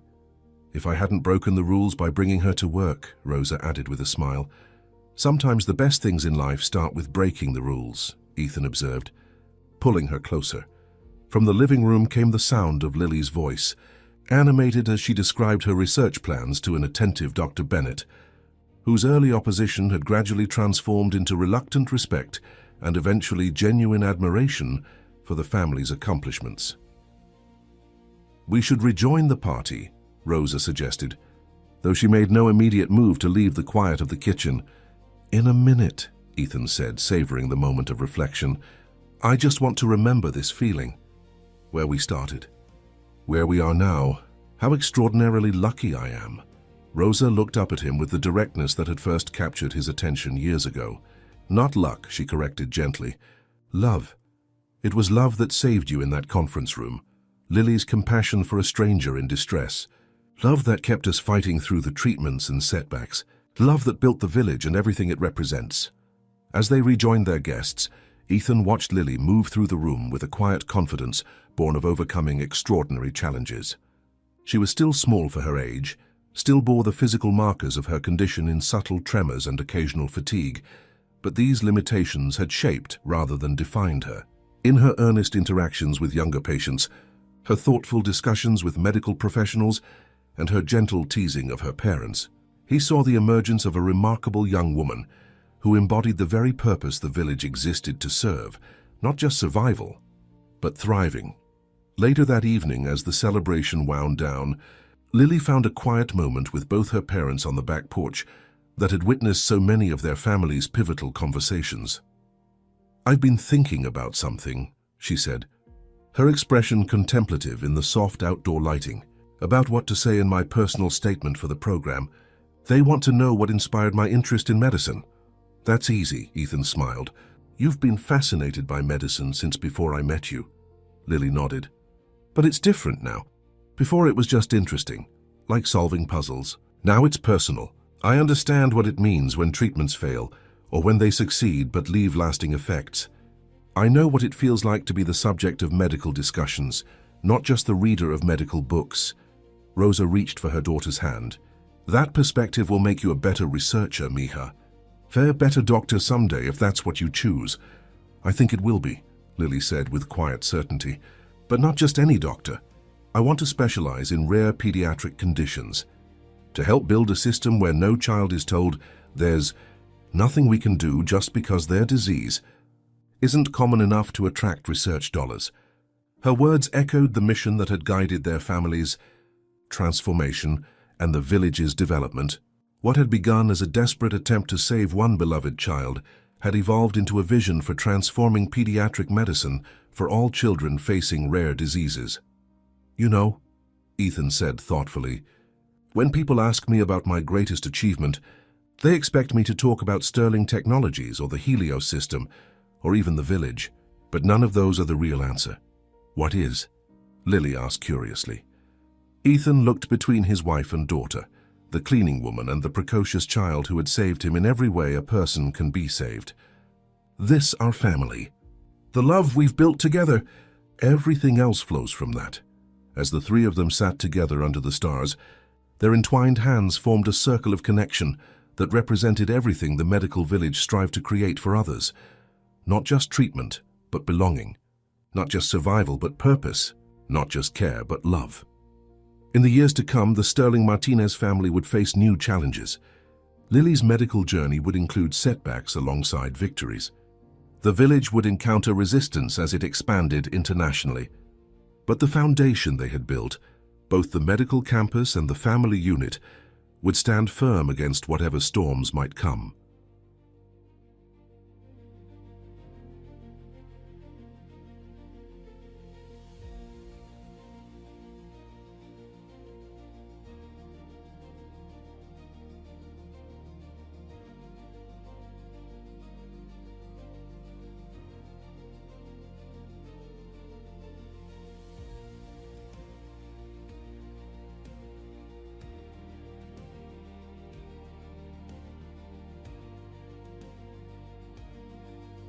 A: if I hadn't broken the rules by bringing her to work," Rosa added with a smile. "Sometimes the best things in life start with breaking the rules," Ethan observed, pulling her closer. From the living room came the sound of Lily's voice, animated as she described her research plans to an attentive Dr. Bennett, whose early opposition had gradually transformed into reluctant respect and eventually genuine admiration for the family's accomplishments. "We should rejoin the party," Rosa suggested, though she made no immediate move to leave the quiet of the kitchen. "In a minute," Ethan said, savoring the moment of reflection. "I just want to remember this feeling. Where we started, where we are now, how extraordinarily lucky I am." Rosa looked up at him with the directness that had first captured his attention years ago. "Not luck," she corrected gently. "Love. It was love that saved you in that conference room. Lily's compassion for a stranger in distress. Love that kept us fighting through the treatments and setbacks. Love that built the village and everything it represents. As they rejoined their guests, Ethan watched Lily move through the room with a quiet confidence born of overcoming extraordinary challenges. She was still small for her age, still bore the physical markers of her condition in subtle tremors and occasional fatigue, but these limitations had shaped rather than defined her. In her earnest interactions with younger patients, her thoughtful discussions with medical professionals, and her gentle teasing of her parents, he saw the emergence of a remarkable young woman who embodied the very purpose the village existed to serve, not just survival, but thriving. Later that evening, as the celebration wound down, Lily found a quiet moment with both her parents on the back porch that had witnessed so many of their family's pivotal conversations. "I've been thinking about something," she said, her expression contemplative in the soft outdoor lighting, "about what to say in my personal statement for the program. They want to know what inspired my interest in medicine." "That's easy," Ethan smiled. "You've been fascinated by medicine since before I met you." Lily nodded. "But it's different now. Before it was just interesting, like solving puzzles. Now it's personal. I understand what it means when treatments fail, or when they succeed but leave lasting effects. I know what it feels like to be the subject of medical discussions, not just the reader of medical books." Rosa reached for her daughter's hand. "That perspective will make you a better researcher, Mija. A better doctor someday if that's what you choose." "I think it will be," Lily said with quiet certainty. "But not just any doctor. I want to specialize in rare pediatric conditions, to help build a system where no child is told there's nothing we can do just because their disease isn't common enough to attract research dollars." Her words echoed the mission that had guided their family's transformation and the village's development. What had begun as a desperate attempt to save one beloved child had evolved into a vision for transforming pediatric medicine for all children facing rare diseases. "You know," Ethan said thoughtfully, "when people ask me about my greatest achievement, they expect me to talk about Sterling Technologies or the Helios system, or even the village. But none of those are the real answer." "What is?" Lily asked curiously. Ethan looked between his wife and daughter, the cleaning woman and the precocious child who had saved him in every way a person can be saved. "This our family. The love we've built together. Everything else flows from that." As the three of them sat together under the stars, their entwined hands formed a circle of connection that represented everything the medical village strived to create for others. Not just treatment, but belonging. Not just survival, but purpose. Not just care, but love. In the years to come, the Sterling Martinez family would face new challenges. Lily's medical journey would include setbacks alongside victories. The village would encounter resistance as it expanded internationally. But the foundation they had built, both the medical campus and the family unit, would stand firm against whatever storms might come.